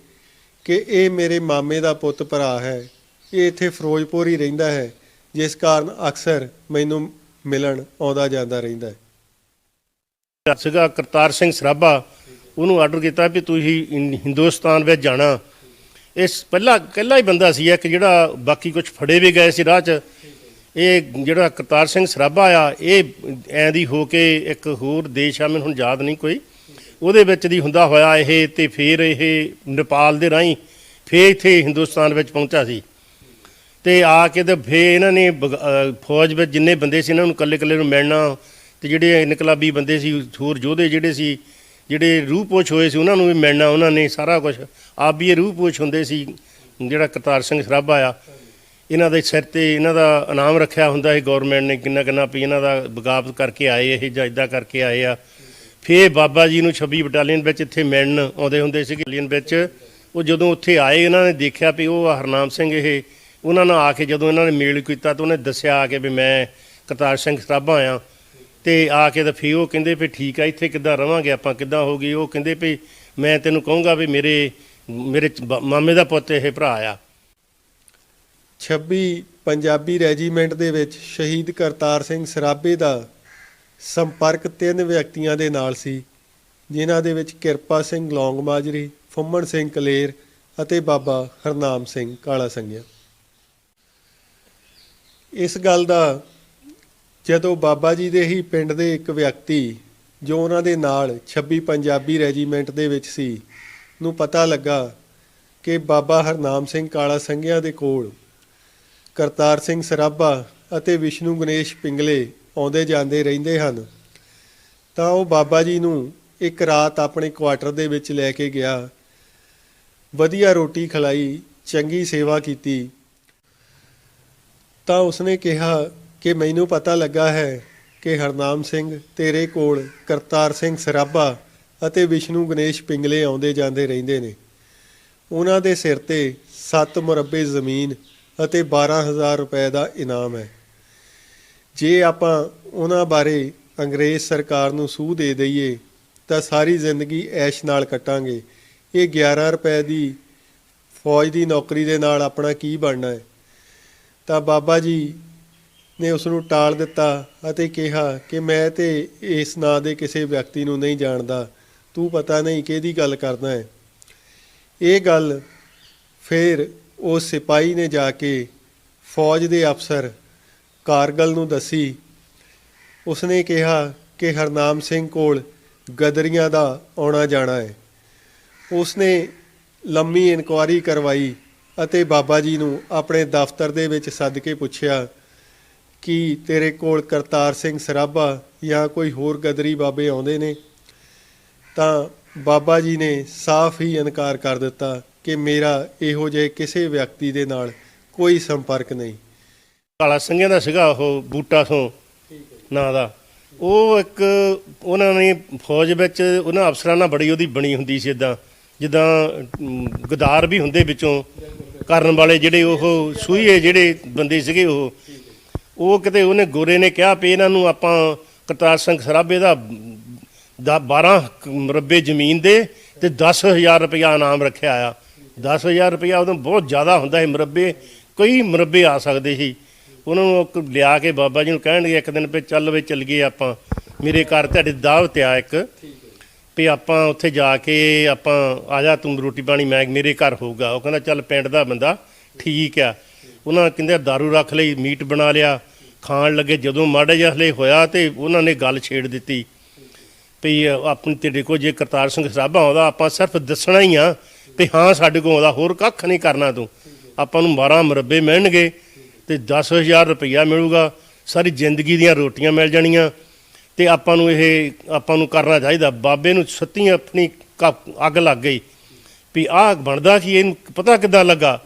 ਕਿ ਇਹ ਮੇਰੇ ਮਾਮੇ ਦਾ ਪੁੱਤ ਭਰਾ ਹੈ, ਇਹ ਇੱਥੇ ਫਿਰੋਜ਼ਪੁਰ ਹੀ ਰਹਿੰਦਾ ਹੈ, ਜਿਸ ਕਾਰਨ ਅਕਸਰ ਮੈਨੂੰ ਮਿਲਣ ਆਉਂਦਾ ਜਾਂਦਾ ਰਹਿੰਦਾ ਹੈ। ਸੀਗਾ ਕਰਤਾਰ ਸਿੰਘ ਸਰਾਭਾ, ਉਹਨੂੰ ਆਰਡਰ ਕੀਤਾ ਵੀ ਤੁਸੀਂ ਹਿੰਦੁਸਤਾਨ ਵਿੱਚ ਜਾਣਾ। ਇਸ ਪਹਿਲਾ ਇਕੱਲਾ ਹੀ ਬੰਦਾ ਸੀ ਇੱਕ ਜਿਹੜਾ, ਬਾਕੀ ਕੁਝ ਫੜੇ ਵੀ ਗਏ ਸੀ ਰਾਹ 'ਚ। ਇਹ ਜਿਹੜਾ ਕਰਤਾਰ ਸਿੰਘ ਸਰਾਭਾ ਆ, ਇਹ ਐਂ ਦੀ ਹੋ ਕੇ ਇੱਕ ਹੋਰ ਦੇਸ਼ ਆ, ਮੈਨੂੰ ਹੁਣ ਯਾਦ ਨਹੀਂ ਕੋਈ, ਉਹਦੇ ਵਿੱਚ ਦੀ ਹੁੰਦਾ ਹੋਇਆ ਇਹ, ਤੇ ਫਿਰ ਇਹ ਨੇਪਾਲ ਦੇ ਰਾਹੀਂ ਫਿਰ ਇੱਥੇ ਹਿੰਦੁਸਤਾਨ ਵਿੱਚ ਪਹੁੰਚਾ ਸੀ। ਤੇ ਆ ਕੇ ਤੇ ਫਿਰ ਇਹਨਾਂ ਨੇ ਫੌਜ ਵਿੱਚ ਜਿੰਨੇ ਬੰਦੇ ਸੀ ਇਹਨਾਂ ਨੂੰ ਇਕੱਲੇ ਇਕੱਲੇ ਨੂੰ ਮਿਲਣਾ, ਤੇ ਜਿਹੜੇ ਇਨਕਲਾਬੀ ਬੰਦੇ ਸੀ, ਹੋਰ ਯੋਧੇ ਜਿਹੜੇ ਸੀ, ਜਿਹੜੇ ਰੂਹ ਪੋਸ਼ ਹੋਏ ਸੀ, ਉਹਨਾਂ ਨੂੰ ਵੀ ਮਿਲਣਾ। ਉਹਨਾਂ ਨੇ ਸਾਰਾ ਕੁਝ ਆਪ ਵੀ ਇਹ ਰੂਹ ਪੋਸ਼ ਹੁੰਦੇ ਸੀ। ਜਿਹੜਾ ਕਰਤਾਰ ਸਿੰਘ ਸਰਾਭਾ ਆ, ਇਹਨਾਂ ਦੇ ਸਿਰ 'ਤੇ ਇਹਨਾਂ ਦਾ ਇਨਾਮ ਰੱਖਿਆ ਹੁੰਦਾ ਸੀ ਗੌਰਮੈਂਟ ਨੇ, ਕਿੰਨਾ ਕਿੰਨਾ ਵੀ ਇਹਨਾਂ ਦਾ ਬਗਾਵਤ ਕਰਕੇ ਆਏ ਇਹ, ਜਾਂ ਇੱਦਾਂ ਕਰਕੇ ਆਏ ਆ। ਫਿਰ ਬਾਬਾ ਜੀ ਨੂੰ 26 ਬਟਾਲੀਅਨ ਵਿੱਚ ਇੱਥੇ ਮਿਲਣ ਆਉਂਦੇ ਹੁੰਦੇ ਸੀ ਬਟਾਲੀਅਨ ਵਿੱਚ। ਉਹ ਜਦੋਂ ਉੱਥੇ ਆਏ ਇਹਨਾਂ ਨੇ ਦੇਖਿਆ ਵੀ ਉਹ ਹਰਨਾਮ ਸਿੰਘ ਇਹ, ਉਹਨਾਂ ਨਾਲ ਆ ਕੇ ਜਦੋਂ ਇਹਨਾਂ ਨੇ ਮੇਲ ਕੀਤਾ ਤਾਂ ਉਹਨੇ ਦੱਸਿਆ ਆ ਕੇ ਵੀ ਮੈਂ ਕਰਤਾਰ ਸਿੰਘ ਸਰਾਭਾ ਆ। ਤੇ ਆ ਕੇ ਤਾਂ ਫਿਰ ਉਹ ਕਹਿੰਦੇ ਵੀ ਠੀਕ ਆ, ਇੱਥੇ ਕਿੱਦਾਂ ਰਵਾਂਗੇ ਆਪਾਂ, ਕਿੱਦਾਂ ਹੋਊਗੀ। ਉਹ ਕਹਿੰਦੇ ਵੀ ਮੈਂ ਤੈਨੂੰ ਕਹੂੰਗਾ ਵੀ ਮੇਰੇ ਮਾਮੇ ਦਾ ਪੁੱਤ ਇਹ ਭਰਾ ਆ। 26 ਪੰਜਾਬੀ ਰੈਜੀਮੈਂਟ ਦੇ ਵਿੱਚ ਸ਼ਹੀਦ ਕਰਤਾਰ ਸਿੰਘ ਸਰਾਭੇ ਦਾ ਸੰਪਰਕ 3 ਵਿਅਕਤੀਆਂ ਦੇ ਨਾਲ ਸੀ, ਜਿਨ੍ਹਾਂ ਦੇ ਵਿੱਚ ਕਿਰਪਾ ਸਿੰਘ ਲੌਂਗ ਮਾਜਰੀ, ਫੁੰਮਣ ਸਿੰਘ ਕਲੇਰ ਅਤੇ ਬਾਬਾ ਹਰਨਾਮ ਸਿੰਘ ਕਾਲਾ ਸੰਘਿਆ। ਇਸ ਗੱਲ ਦਾ ਜਦੋਂ ਬਾਬਾ ਜੀ ਦੇ ਹੀ ਪਿੰਡ ਦੇ ਇੱਕ ਵਿਅਕਤੀ ਜੋ ਉਹਨਾਂ ਦੇ ਨਾਲ 26 ਪੰਜਾਬੀ ਰੈਜੀਮੈਂਟ ਦੇ ਵਿੱਚ ਸੀ ਨੂੰ ਪਤਾ ਲੱਗਾ ਕਿ ਬਾਬਾ ਹਰਨਾਮ ਸਿੰਘ ਕਾਲਾ ਸੰਘਿਆ ਦੇ ਕੋਲ ਕਰਤਾਰ ਸਿੰਘ ਸਰਾਭਾ ਅਤੇ ਵਿਸ਼ਨੂੰ ਗਣੇਸ਼ ਪਿੰਗਲੇ ਆਉਂਦੇ ਜਾਂਦੇ ਰਹਿੰਦੇ ਹਨ, ਤਾਂ ਉਹ ਬਾਬਾ ਜੀ ਨੂੰ ਇੱਕ ਰਾਤ ਆਪਣੇ ਕੁਆਟਰ ਦੇ ਵਿੱਚ ਲੈ ਕੇ ਗਿਆ। ਵਧੀਆ ਰੋਟੀ ਖਿਲਾਈ, ਚੰਗੀ ਸੇਵਾ ਕੀਤੀ। ਤਾਂ ਉਸਨੇ ਕਿਹਾ ਕਿ ਮੈਨੂੰ ਪਤਾ ਲੱਗਾ ਹੈ ਕਿ ਹਰਨਾਮ ਸਿੰਘ ਤੇਰੇ ਕੋਲ ਕਰਤਾਰ ਸਿੰਘ ਸਰਾਭਾ ਅਤੇ ਵਿਸ਼ਨੂੰ ਗਣੇਸ਼ ਪਿੰਗਲੇ ਆਉਂਦੇ ਜਾਂਦੇ ਰਹਿੰਦੇ ਨੇ। ਉਹਨਾਂ ਦੇ ਸਿਰ 'ਤੇ 7 ਮੁਰੱਬੇ ਜ਼ਮੀਨ ਅਤੇ 12,000 ਰੁਪਏ ਦਾ ਇਨਾਮ ਹੈ। ਜੇ ਆਪਾਂ ਉਹਨਾਂ ਬਾਰੇ ਅੰਗਰੇਜ਼ ਸਰਕਾਰ ਨੂੰ ਸੂਹ ਦੇ ਦਈਏ ਤਾਂ ਸਾਰੀ ਜ਼ਿੰਦਗੀ ਐਸ਼ ਨਾਲ ਕੱਟਾਂਗੇ। ਇਹ 11 ਰੁਪਏ ਦੀ ਫੌਜ ਦੀ ਨੌਕਰੀ ਦੇ ਨਾਲ ਆਪਣਾ ਕੀ ਬਣਨਾ ਹੈ। ਤਾਂ ਬਾਬਾ ਜੀ ਨੇ ਉਸ ਨੂੰ ਟਾਲ ਦਿੱਤਾ ਅਤੇ ਕਿਹਾ ਕਿ ਮੈਂ ਤੇ ਇਸ ਨਾਂ ਦੇ ਕਿਸੇ ਵਿਅਕਤੀ ਨੂੰ ਨਹੀਂ ਜਾਣਦਾ, ਤੂੰ ਪਤਾ ਨਹੀਂ ਕਿਹਦੀ ਗੱਲ ਕਰਦਾ ਹੈ। ਇਹ ਗੱਲ ਫਿਰ ਉਸ ਸਿਪਾਹੀ ਨੇ ਜਾ ਕੇ ਫੌਜ ਦੇ ਅਫਸਰ ਕਾਰਗਲ ਨੂੰ ਦੱਸੀ। ਉਸਨੇ ਕਿਹਾ ਕਿ ਹਰਨਾਮ ਸਿੰਘ ਕੋਲ ਗਦਰੀਆਂ ਦਾ ਆਉਣਾ ਜਾਣਾ ਹੈ। ਉਸਨੇ ਲੰਮੀ ਇਨਕੁਆਇਰੀ ਕਰਵਾਈ ਅਤੇ ਬਾਬਾ ਜੀ ਨੂੰ ਆਪਣੇ ਦਫ਼ਤਰ ਦੇ ਵਿੱਚ ਸੱਦ ਕੇ ਪੁੱਛਿਆ ਕਿ ਤੇਰੇ ਕੋਲ ਕਰਤਾਰ ਸਿੰਘ ਸਰਾਭਾ ਜਾਂ ਕੋਈ ਹੋਰ ਗਦਰੀ ਬਾਬੇ ਆਉਂਦੇ ਨੇ। ਤਾਂ ਬਾਬਾ ਜੀ ਨੇ ਸਾਫ਼ ਹੀ ਇਨਕਾਰ ਕਰ ਦਿੱਤਾ ਕਿ ਮੇਰਾ ਇਹੋ ਜਿਹੇ ਕਿਸੇ ਵਿਅਕਤੀ ਦੇ ਨਾਲ ਕੋਈ ਸੰਪਰਕ ਨਹੀਂ। ਕਾਲਾ ਸੰਘਿਆ ਦਾ ਸੀਗਾ ਉਹ, ਬੂਟਾ ਤੋਂ ਨਾਂ ਦਾ। ਉਹ ਇੱਕ ਉਹਨਾਂ ਨੇ ਫੌਜ ਵਿੱਚ ਉਹਨਾਂ ਅਫਸਰਾਂ ਨਾਲ ਬੜੀ ਉਹਦੀ ਬਣੀ ਹੁੰਦੀ ਸੀ, ਇੱਦਾਂ ਜਿੱਦਾਂ ਗਦਾਰ ਵੀ ਹੁੰਦੇ ਵਿੱਚੋਂ ਕਰਨ ਵਾਲੇ, ਜਿਹੜੇ ਉਹ ਸੂਹੀਏ ਜਿਹੜੇ ਬੰਦੇ ਸੀਗੇ ਉਹ ਕਿਤੇ ਉਹਨੇ ਗੋਰੇ ਨੇ ਕਿਹਾ ਵੀ ਇਹਨਾਂ ਨੂੰ ਆਪਾਂ ਕਰਤਾਰ ਸਿੰਘ ਸਰਾਭੇ ਦਾ 12 ਮੁਰੱਬੇ ਜ਼ਮੀਨ ਦੇ ਤੇ 10,000 ਰੁਪਇਆ ਇਨਾਮ ਰੱਖਿਆ ਆ। 10,000 ਰੁਪਇਆ ਉਦੋਂ ਬਹੁਤ ਜ਼ਿਆਦਾ ਹੁੰਦਾ ਸੀ, ਮੁਰੱਬੇ ਕਈ ਮੁਰੱਬੇ ਆ ਸਕਦੇ ਸੀ। ਉਹਨਾਂ ਨੂੰ ਲਿਆ ਕੇ ਬਾਬਾ ਜੀ ਨੂੰ ਕਹਿਣਗੇ ਇੱਕ ਦਿਨ ਵੀ ਚੱਲ ਵੇ ਚੱਲ ਗਏ ਆਪਾਂ, ਮੇਰੇ ਘਰ ਤੁਹਾਡੀ ਦਾਵਤ ਆ ਇੱਕ, ਵੀ ਆਪਾਂ ਉੱਥੇ ਜਾ ਕੇ ਆਪਾਂ ਆ ਜਾ, ਤੂੰ ਰੋਟੀ ਪਾਣੀ ਮੈਂ ਮੇਰੇ ਘਰ ਹੋਊਗਾ। ਉਹ ਕਹਿੰਦਾ ਚੱਲ ਪਿੰਡ ਦਾ ਬੰਦਾ ਠੀਕ ਆ। ਉਹਨਾਂ ਕਹਿੰਦੇ ਦਾਰੂ ਰੱਖ ਲਈ, ਮੀਟ ਬਣਾ ਲਿਆ, ਖਾਣ ਲੱਗੇ। ਜਦੋਂ ਮਾੜਾ ਜਿਹਾ ਹਲੇ ਹੋਇਆ ਤੇ ਉਹਨਾਂ ਨੇ ਗੱਲ ਛੇੜ ਦਿੱਤੀ ਵੀ ਆਪਣੀ ਤੇਰੇ ਕੋਲ ਜੇ ਕਰਤਾਰ ਸਿੰਘ ਸਰਾਭਾ ਆਉਂਦਾ ਆਪਾਂ ਸਿਰਫ ਦੱਸਣਾ ਹੀ ਆ ਵੀ ਹਾਂ ਸਾਡੇ ਕੋਲ ਆਉਂਦਾ, ਹੋਰ ਕੱਖ ਨਹੀਂ ਕਰਨਾ, ਤੂੰ ਆਪਾਂ ਨੂੰ 12 ਮੁਰੱਬੇ ਮਿਲਣਗੇ ਤੇ 10,000 ਰੁਪਈਆ ਮਿਲੂਗਾ, ਸਾਰੀ ਜ਼ਿੰਦਗੀ ਦੀਆਂ ਰੋਟੀਆਂ ਮਿਲ ਜਾਣੀਆਂ ਤੇ ਆਪਾਂ ਨੂੰ ਕਰਨਾ ਚਾਹੀਦਾ। ਬਾਬੇ ਨੂੰ ਸੱਤੀ ਆਪਣੀ ਅੱਗ ਲੱਗ ਗਈ ਵੀ ਆਹ ਬਣਦਾ ਕੀ, ਇਹਨੂੰ ਪਤਾ ਕਿੱਦਾਂ ਲੱਗਾ।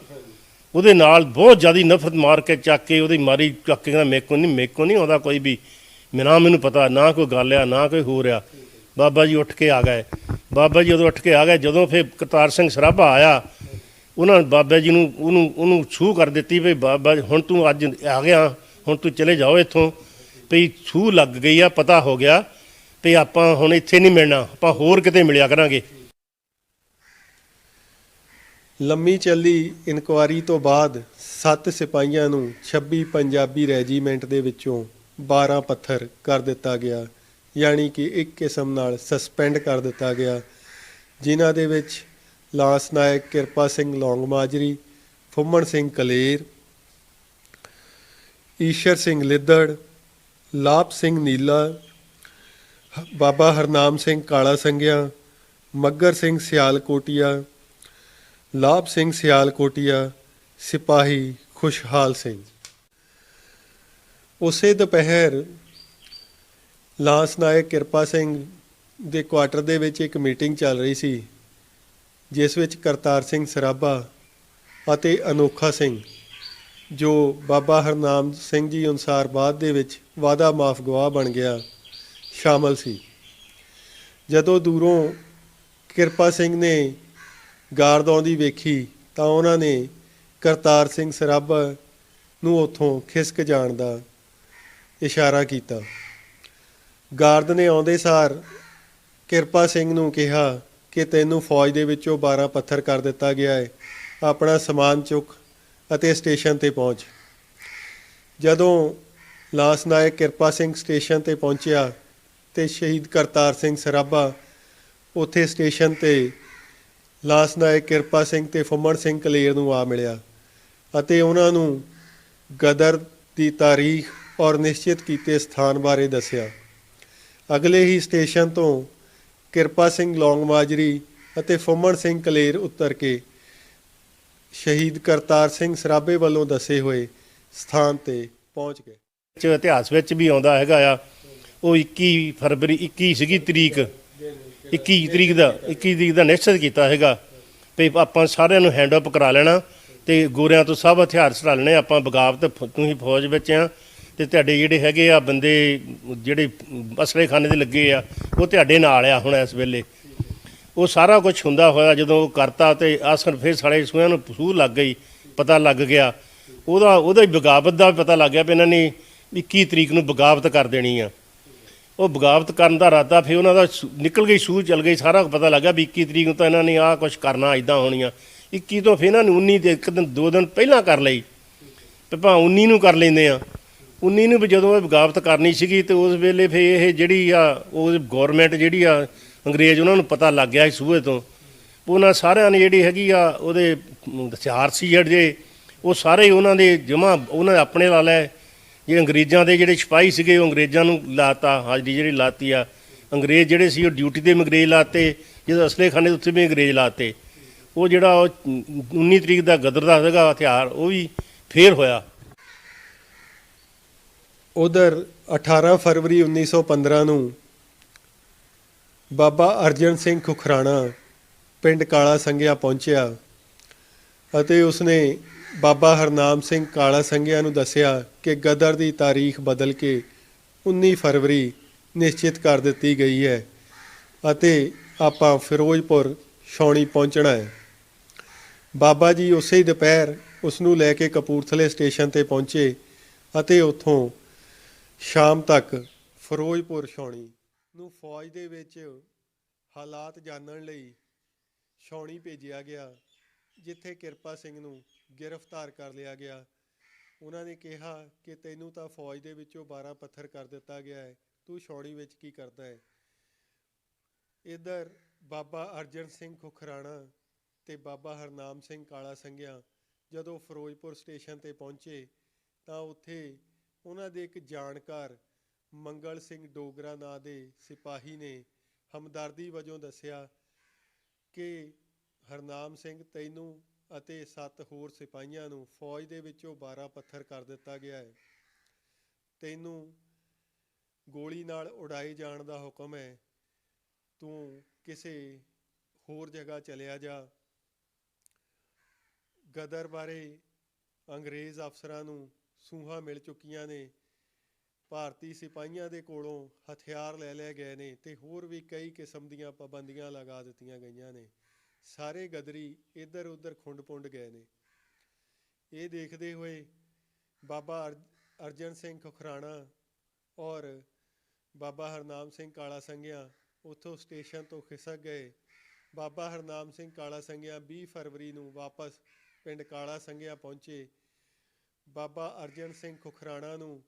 ਉਹਦੇ ਨਾਲ ਬਹੁਤ ਜ਼ਿਆਦਾ ਨਫ਼ਰਤ ਮਾਰ ਕੇ ਚੱਕ ਕੇ ਉਹਦੀ ਮਾਰੀ, ਚੱਕ ਕੇ ਕਹਿੰਦਾ ਮੇਰੇ ਕੋਲ ਨਹੀਂ ਆਉਂਦਾ ਕੋਈ ਵੀ, ਮੈਨੂੰ ਪਤਾ ਨਾ ਕੋਈ ਗੱਲ ਆ ਨਾ ਕੋਈ ਹੋ ਰਿਹਾ। ਬਾਬਾ ਜੀ ਉੱਠ ਕੇ ਆ ਗਏ। ਬਾਬਾ ਜੀ ਉਦੋਂ ਉੱਠ ਕੇ ਆ ਗਏ, ਜਦੋਂ ਫਿਰ ਕਰਤਾਰ ਸਿੰਘ ਸਰਾਭਾ ਆਇਆ, ਉਹਨਾਂ ਬਾਬਾ ਜੀ ਨੂੰ ਉਹਨੂੰ ਛੂਹ ਕਰ ਦਿੱਤੀ ਵੀ ਬਾਬਾ ਹੁਣ ਤੂੰ ਅੱਜ ਆ ਗਿਆ, ਹੁਣ ਤੂੰ ਚਲੇ ਜਾਓ ਇੱਥੋਂ, ਵੀ ਛੂਹ ਲੱਗ ਗਈ ਆ, ਪਤਾ ਹੋ ਗਿਆ ਵੀ ਆਪਾਂ ਹੁਣ ਇੱਥੇ ਨਹੀਂ ਮਿਲਣਾ, ਆਪਾਂ ਹੋਰ ਕਿਤੇ ਮਿਲਿਆ ਕਰਾਂਗੇ। ਲੰਮੀ ਚੱਲੀ ਇਨਕੁਆਇਰੀ ਤੋਂ ਬਾਅਦ 7 ਸਿਪਾਹੀਆਂ ਨੂੰ 26 ਪੰਜਾਬੀ ਰੈਜੀਮੈਂਟ ਦੇ ਵਿੱਚੋਂ 12 ਪੱਥਰ ਕਰ ਦਿੱਤਾ ਗਿਆ, ਯਾਨੀ ਕਿ ਇੱਕ ਕਿਸਮ ਨਾਲ ਸਸਪੈਂਡ ਕਰ ਦਿੱਤਾ ਗਿਆ, ਜਿਨ੍ਹਾਂ ਦੇ ਵਿੱਚ ਲਾਂਸ ਨਾਇਕ ਕਿਰਪਾ ਸਿੰਘ ਲੌਂਗ ਮਾਜਰੀ, ਫੁੰਮਣ ਸਿੰਘ ਕਲੇਰ, ਈਸ਼ਰ ਸਿੰਘ ਲਿੱਦੜ, ਲਾਭ ਸਿੰਘ ਨੀਲਾ, ਬਾਬਾ ਹਰਨਾਮ ਸਿੰਘ ਕਾਲਾ ਸੰਘਿਆ, ਮੱਘਰ ਸਿੰਘ ਸਿਆਲਕੋਟੀਆ, ਲਾਭ ਸਿੰਘ ਸਿਆਲਕੋਟੀਆ, ਸਿਪਾਹੀ ਖੁਸ਼ਹਾਲ ਸਿੰਘ। ਉਸੇ ਦੁਪਹਿਰ ਲਾਂਸ ਨਾਇਕ ਕਿਰਪਾ ਸਿੰਘ ਦੇ ਕੁਆਟਰ ਦੇ ਵਿੱਚ ਇੱਕ ਮੀਟਿੰਗ ਚੱਲ ਰਹੀ ਸੀ, ਜਿਸ ਵਿੱਚ ਕਰਤਾਰ ਸਿੰਘ ਸਰਾਭਾ ਅਤੇ ਅਨੋਖਾ ਸਿੰਘ, ਜੋ ਬਾਬਾ ਹਰਨਾਮ ਸਿੰਘ ਜੀ ਅਨੁਸਾਰ ਬਾਅਦ ਦੇ ਵਿੱਚ ਵਾਅਦਾ ਮਾਫ ਗਵਾਹ ਬਣ ਗਿਆ, ਸ਼ਾਮਲ ਸੀ। ਜਦੋਂ ਦੂਰੋਂ ਕਿਰਪਾ ਸਿੰਘ ਨੇ ਗਾਰਦ ਆਉਂਦੀ ਵੇਖੀ ਤਾਂ ਉਹਨਾਂ ਨੇ ਕਰਤਾਰ ਸਿੰਘ ਸਰਾਭਾ ਨੂੰ ਉੱਥੋਂ ਖਿਸਕ ਜਾਣ ਦਾ ਇਸ਼ਾਰਾ ਕੀਤਾ। ਗਾਰਦ ਨੇ ਆਉਂਦੇ ਸਾਰ ਕਿਰਪਾ ਸਿੰਘ ਨੂੰ ਕਿਹਾ ਕਿ ਤੈਨੂੰ ਫੌਜ ਦੇ ਵਿੱਚੋਂ 12 ਪੱਥਰ ਕਰ ਦਿੱਤਾ ਗਿਆ ਹੈ, ਆਪਣਾ ਸਮਾਨ ਚੁੱਕ ਅਤੇ ਸਟੇਸ਼ਨ 'ਤੇ ਪਹੁੰਚ। ਜਦੋਂ ਲਾਂਸ ਨਾਇਕ ਕਿਰਪਾ ਸਿੰਘ ਸਟੇਸ਼ਨ 'ਤੇ ਪਹੁੰਚਿਆ ਤੇ ਸ਼ਹੀਦ ਕਰਤਾਰ ਸਿੰਘ ਸਰਾਭਾ ਉੱਥੇ ਸਟੇਸ਼ਨ 'ਤੇ ਲਾਂਸ ਨਾਇਕ ਕਿਰਪਾ ਸਿੰਘ ਤੇ ਫੁੰਮਣ ਸਿੰਘ ਕਲੇਰ ਨੂੰ ਆ ਮਿਲਿਆ ਅਤੇ ਉਹਨਾਂ ਨੂੰ ਗਦਰ ਦੀ ਤਾਰੀਖ ਔਰ ਨਿਸ਼ਚਿਤ ਕੀਤੇ ਸਥਾਨ ਬਾਰੇ ਦੱਸਿਆ। ਅਗਲੇ ਹੀ ਸਟੇਸ਼ਨ ਤੋਂ ਕਿਰਪਾ ਸਿੰਘ ਲੌਂਗਮਾਜਰੀ ਅਤੇ ਫੁੰਮਣ ਸਿੰਘ ਕਲੇਰ ਉਤਰ ਕੇ ਸ਼ਹੀਦ ਕਰਤਾਰ ਸਿੰਘ ਸਰਾਭੇ ਵੱਲੋਂ ਦੱਸੇ ਹੋਏ ਸਥਾਨ 'ਤੇ ਪਹੁੰਚ ਗਏ। ਇਤਿਹਾਸ ਵਿੱਚ ਵੀ ਆਉਂਦਾ ਹੈਗਾ ਆ, ਉਹ 21 ਫਰਵਰੀ 21 ਸੀਗੀ ਤਰੀਕ, 21 ਤਰੀਕ ਦਾ ਨਿਸ਼ਚਿਤ ਕੀਤਾ ਹੈਗਾ ਵੀ ਆਪਾਂ ਸਾਰਿਆਂ ਨੂੰ ਹੈਂਡ ਅਪ ਕਰਾ ਲੈਣਾ ਤੇ ਗੋਰਿਆਂ ਤੋਂ ਸਭ ਹਥਿਆਰ ਛਡਾ ਲੈਣੇ। ਆਪਾਂ ਬਗਾਵਤ ਤੁਸੀਂ ਫੌਜ ਵਿੱਚ ਆ ਤੇ ਤੁਹਾਡੇ ਜਿਹੜੇ ਹੈਗੇ ਆ ਬੰਦੇ ਜਿਹੜੇ ਅਸਲੇਖਾਨੇ ਦੇ ਲੱਗੇ ਆ ਉਹ ਤੁਹਾਡੇ ਨਾਲ ਆ ਹੁਣ ਇਸ ਵੇਲੇ। ਉਹ ਸਾਰਾ ਕੁਝ ਹੁੰਦਾ ਹੋਇਆ ਜਦੋਂ ਉਹ ਕਰਤਾ ਤੇ ਆਸਨ ਫਿਰ ਸਾਲੇ ਸੂਆਂ ਨੂੰ ਪਸੂਰ ਲੱਗ ਗਈ, ਪਤਾ ਲੱਗ ਗਿਆ ਉਹਦਾ ਹੀ ਬਗਾਵਤ ਦਾ ਪਤਾ ਲੱਗ ਗਿਆ ਵੀ ਇਹਨਾਂ ਨੇ 21 ਤਰੀਕ ਨੂੰ ਬਗਾਵਤ ਕਰ ਦੇਣੀ ਆ। ਉਹ ਬਗਾਵਤ ਕਰਨ ਦਾ ਇਰਾਦਾ ਫਿਰ ਉਹਨਾਂ ਦਾ ਨਿਕਲ ਗਈ, ਸੂਹ ਚੱਲ ਗਈ, ਸਾਰਾ ਪਤਾ ਲੱਗਾ ਵੀ 21 ਤਰੀਕ ਨੂੰ ਤਾਂ ਇਹਨਾਂ ਨੇ ਆਹ ਕੁਛ ਕਰਨਾ, ਇੱਦਾਂ ਹੋਣੀਆਂ। 21 ਤੋਂ ਫਿਰ ਇਹਨਾਂ ਨੇ 19 ਦੇ ਇੱਕ ਦਿਨ 2 ਦਿਨ ਪਹਿਲਾਂ ਕਰ ਲਈ ਤੇ ਭਾਵੇਂ 19 ਨੂੰ ਕਰ ਲੈਂਦੇ ਆ। 19 ਨੂੰ ਵੀ ਜਦੋਂ ਇਹ ਬਗਾਵਤ ਕਰਨੀ ਸੀਗੀ ਤੇ ਉਸ ਵੇਲੇ ਫਿਰ ਇਹ ਜਿਹੜੀ ਆ ਉਹ ਗੌਰਮੈਂਟ ਜਿਹੜੀ ਆ ਅੰਗਰੇਜ਼, ਉਹਨਾਂ ਨੂੰ ਪਤਾ ਲੱਗ ਗਿਆ ਸੂਹੇ ਤੋਂ। ਉਹਨਾਂ ਸਾਰਿਆਂ ਨੇ ਜਿਹੜੀ ਹੈਗੀ ਆ ਉਹਦੇ ਹਥਿਆਰ ਸੀ ਜਿਹੜੇ ਉਹ ਸਾਰੇ ਉਹਨਾਂ ਦੇ ਜਮ੍ਹਾਂ ਉਹਨਾਂ ਨੇ ਆਪਣੇ ਲਾ ਲਏ। ਜਿਹੜੇ ਅੰਗਰੇਜ਼ਾਂ ਦੇ ਜਿਹੜੇ ਸਿਪਾਹੀ ਸੀਗੇ ਉਹ ਅੰਗਰੇਜ਼ਾਂ ਨੂੰ ਲਾਤਾ, ਹਾਜ਼ਰੀ ਜਿਹੜੀ ਲਾਤੀ ਆ। ਅੰਗਰੇਜ਼ ਜਿਹੜੇ ਸੀ ਉਹ ਡਿਊਟੀ 'ਤੇ ਵੀ ਅੰਗਰੇਜ਼ ਲਾਤੇ, ਜਦੋਂ ਅਸਲੇਖਾਨੇ ਉੱਥੇ ਵੀ ਅੰਗਰੇਜ਼ ਲਾਤੇ। ਉਹ ਜਿਹੜਾ ਉਹ 19 ਤਰੀਕ ਦਾ ਗਦਰ ਦਾ ਸੀਗਾ ਹਥਿਆਰ ਉਹ ਵੀ ਫੇਰ ਹੋਇਆ। ਉਧਰ 18 ਫਰਵਰੀ 1915 ਨੂੰ ਬਾਬਾ ਅਰਜਨ ਸਿੰਘ ਖੁਖਰਾਣਾ ਪਿੰਡ ਕਾਲਾ ਸੰਘਿਆ ਪਹੁੰਚਿਆ ਅਤੇ ਉਸਨੇ ਬਾਬਾ ਹਰਨਾਮ ਸਿੰਘ ਕਾਲਾ ਸੰਘਿਆ ਨੂੰ ਦੱਸਿਆ ਕਿ ਗਦਰ ਦੀ ਤਾਰੀਖ ਬਦਲ ਕੇ 19 ਫਰਵਰੀ ਨਿਸ਼ਚਿਤ ਕਰ ਦਿੱਤੀ ਗਈ ਹੈ ਅਤੇ ਆਪਾਂ ਫਿਰੋਜ਼ਪੁਰ ਛਾਉਣੀ ਪਹੁੰਚਣਾ ਹੈ। ਬਾਬਾ ਜੀ ਉਸੇ ਦੁਪਹਿਰ ਉਸ ਨੂੰ ਲੈ ਕੇ ਕਪੂਰਥਲੇ ਸਟੇਸ਼ਨ 'ਤੇ ਪਹੁੰਚੇ ਅਤੇ ਉੱਥੋਂ ਸ਼ਾਮ ਤੱਕ ਫਿਰੋਜ਼ਪੁਰ ਛਾਉਣੀ ਨੂੰ ਫੌਜ ਦੇ ਵਿੱਚ ਹਾਲਾਤ ਜਾਣਨ ਲਈ ਛਾਉਣੀ ਭੇਜਿਆ ਗਿਆ, ਜਿੱਥੇ ਕਿਰਪਾ ਸਿੰਘ ਨੂੰ ਗ੍ਰਿਫਤਾਰ ਕਰ ਲਿਆ ਗਿਆ। ਉਹਨਾਂ ਨੇ ਕਿਹਾ ਕਿ ਤੈਨੂੰ ਤਾਂ ਫੌਜ ਦੇ ਵਿੱਚੋਂ 12 ਪੱਥਰ ਕਰ ਦਿੱਤਾ ਗਿਆ ਹੈ, ਤੂੰ ਛਾਉਣੀ ਵਿੱਚ ਕੀ ਕਰਦਾ ਹੈ। ਇੱਧਰ ਬਾਬਾ ਅਰਜਨ ਸਿੰਘ ਖੁਖਰਾਣਾ ਤੇ ਬਾਬਾ ਹਰਨਾਮ ਸਿੰਘ ਕਾਲਾ ਸੰਘਿਆ ਜਦੋਂ ਫਿਰੋਜ਼ਪੁਰ ਸਟੇਸ਼ਨ 'ਤੇ ਪਹੁੰਚੇ ਤਾਂ ਉੱਥੇ ਉਹਨਾਂ ਦੇ ਇੱਕ ਜਾਣਕਾਰ ਮੰਗਲ ਸਿੰਘ ਡੋਗਰਾ ਨਾਂ ਦੇ ਸਿਪਾਹੀ ਨੇ ਹਮਦਰਦੀ ਵਜੋਂ ਦੱਸਿਆ ਕਿ ਹਰਨਾਮ ਸਿੰਘ ਤੈਨੂੰ ਅਤੇ 7 ਹੋਰ ਸਿਪਾਹੀਆਂ ਨੂੰ ਫੌਜ ਦੇ ਵਿੱਚੋਂ 12 ਪੱਥਰ ਕਰ ਦਿੱਤਾ ਗਿਆ ਹੈ, ਤੈਨੂੰ ਗੋਲੀ ਨਾਲ ਉਡਾਏ ਜਾਣ ਦਾ ਹੁਕਮ ਹੈ, ਤੂੰ ਕਿਸੇ ਹੋਰ ਜਗ੍ਹਾ ਚਲਿਆ ਜਾ। ਗਦਰ ਬਾਰੇ ਅੰਗਰੇਜ਼ ਅਫਸਰਾਂ ਨੂੰ ਸੂਹਾਂ ਮਿਲ ਚੁੱਕੀਆਂ ਨੇ, ਭਾਰਤੀ ਸਿਪਾਹੀਆਂ ਦੇ ਕੋਲੋਂ ਹਥਿਆਰ ਲੈ ਲਏ ਗਏ ਨੇ ਤੇ ਹੋਰ ਵੀ ਕਈ ਕਿਸਮ ਦੀਆਂ ਪਾਬੰਦੀਆਂ ਲਗਾ ਦਿੱਤੀਆਂ ਗਈਆਂ ਨੇ। ਸਾਰੇ ਗਦਰੀ ਇੱਧਰ ਉੱਧਰ ਖੁੰਡ ਪੁੰਡ ਗਏ ਨੇ। ਇਹ ਦੇਖਦੇ ਹੋਏ ਬਾਬਾ ਅਰਜਨ ਸਿੰਘ ਖੁਖਰਾਣਾ ਔਰ ਬਾਬਾ ਹਰਨਾਮ ਸਿੰਘ ਕਾਲਾ ਸੰਘਿਆ ਉੱਥੋਂ ਸਟੇਸ਼ਨ ਤੋਂ ਖਿਸਕ ਗਏ। ਬਾਬਾ ਹਰਨਾਮ ਸਿੰਘ ਕਾਲਾ ਸੰਘਿਆ 20 ਫਰਵਰੀ ਨੂੰ ਵਾਪਸ ਪਿੰਡ ਕਾਲਾ ਸੰਘਿਆ ਪਹੁੰਚੇ। ਬਾਬਾ ਅਰਜਨ ਸਿੰਘ ਖੁਖਰਾਣਾ ਨੂੰ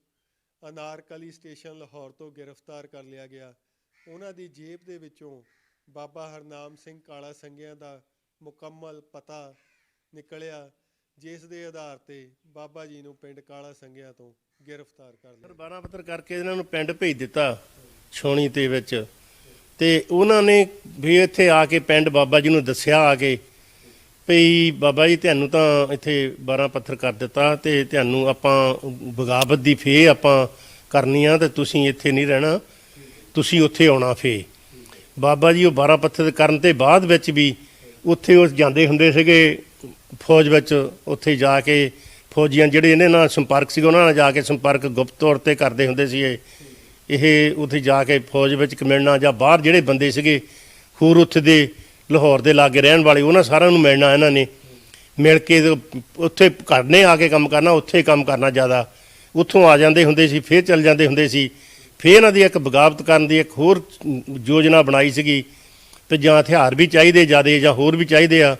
ਅਨਾਰਕਲੀ ਸਟੇਸ਼ਨ ਲਾਹੌਰ ਤੋਂ ਗ੍ਰਿਫਤਾਰ ਕਰ ਲਿਆ ਗਿਆ। ਉਹਨਾਂ ਦੀ ਜੇਬ ਦੇ ਵਿੱਚੋਂ ਬਾਬਾ ਹਰਨਾਮ ਸਿੰਘ ਕਾਲਾ ਸੰਘਿਆ ਦਾ ਮੁਕੰਮਲ ਪਤਾ ਨਿਕਲਿਆ, ਜਿਸ ਦੇ ਆਧਾਰ 'ਤੇ ਬਾਬਾ ਜੀ ਨੂੰ ਪਿੰਡ ਕਾਲਾ ਸੰਘਿਆ ਤੋਂ ਗ੍ਰਿਫਤਾਰ ਕਰ ਲਿਆ। 12 ਪੱਤਰ ਕਰਕੇ ਇਹਨਾਂ ਨੂੰ ਪਿੰਡ ਭੇਜ ਦਿੱਤਾ ਛਾਉਣੀ ਦੇ ਵਿੱਚ ਤੇ ਉਹਨਾਂ ਨੇ ਵੀ ਇੱਥੇ ਆ ਕੇ ਪਿੰਡ ਬਾਬਾ ਜੀ ਨੂੰ ਦੱਸਿਆ ਆ ਕੇ ਭਈ ਬਾਬਾ ਜੀ ਤੁਹਾਨੂੰ ਤਾਂ ਇੱਥੇ 12 ਪੱਥਰ ਕਰ ਦਿੱਤਾ ਤੇ ਤੁਹਾਨੂੰ ਆਪਾਂ ਬਗਾਵਤ ਦੀ ਫੇ ਆਪਾਂ ਕਰਨੀ ਆ ਤੇ ਤੁਸੀਂ ਇੱਥੇ ਨਹੀਂ ਰਹਿਣਾ, ਤੁਸੀਂ ਉੱਥੇ ਆਉਣਾ ਫੇ। ਬਾਬਾ ਜੀ ਉਹ 12 ਪੱਥਰ ਕਰਨ ਤੇ ਬਾਅਦ ਵਿੱਚ ਵੀ ਉੱਥੇ ਉਹ ਜਾਂਦੇ ਹੁੰਦੇ ਸੀਗੇ ਫੌਜ ਵਿੱਚ, ਉੱਥੇ ਜਾ ਕੇ ਫੌਜੀਆਂ ਜਿਹੜੇ ਇਹਨਾਂ ਨਾਲ ਸੰਪਰਕ ਸੀਗਾ ਉਹਨਾਂ ਨਾਲ ਜਾ ਕੇ ਸੰਪਰਕ ਗੁਪਤ ਤੌਰ ਤੇ ਕਰਦੇ ਹੁੰਦੇ ਸੀ। ਇਹ ਉੱਥੇ ਜਾ ਕੇ ਫੌਜ ਵਿੱਚ ਮਿਲਣਾ ਜਾਂ ਬਾਹਰ ਜਿਹੜੇ ਬੰਦੇ ਸੀਗੇ ਹੋਰ ਉੱਥੇ ਦੇ ਲਾਹੌਰ ਦੇ ਲਾਗੇ ਰਹਿਣ ਵਾਲੇ ਉਹਨਾਂ ਸਾਰਿਆਂ ਨੂੰ ਮਿਲਣਾ, ਇਹਨਾਂ ਨੇ ਮਿਲ ਕੇ ਉੱਥੇ ਘਰ ਨੇ ਆ ਕੇ ਕੰਮ ਕਰਨਾ, ਉੱਥੇ ਕੰਮ ਕਰਨਾ ਜ਼ਿਆਦਾ। ਉੱਥੋਂ ਆ ਜਾਂਦੇ ਹੁੰਦੇ ਸੀ ਫਿਰ ਚੱਲ ਜਾਂਦੇ ਹੁੰਦੇ ਸੀ। ਫਿਰ ਇਹਨਾਂ ਦੀ ਇੱਕ ਬਗਾਵਤ ਕਰਨ ਦੀ ਇੱਕ ਹੋਰ ਯੋਜਨਾ ਬਣਾਈ ਸੀਗੀ ਤੇ ਜਾਂ ਹਥਿਆਰ ਵੀ ਚਾਹੀਦੇ ਜ਼ਿਆਦੇ ਜਾਂ ਹੋਰ ਵੀ ਚਾਹੀਦੇ ਆ।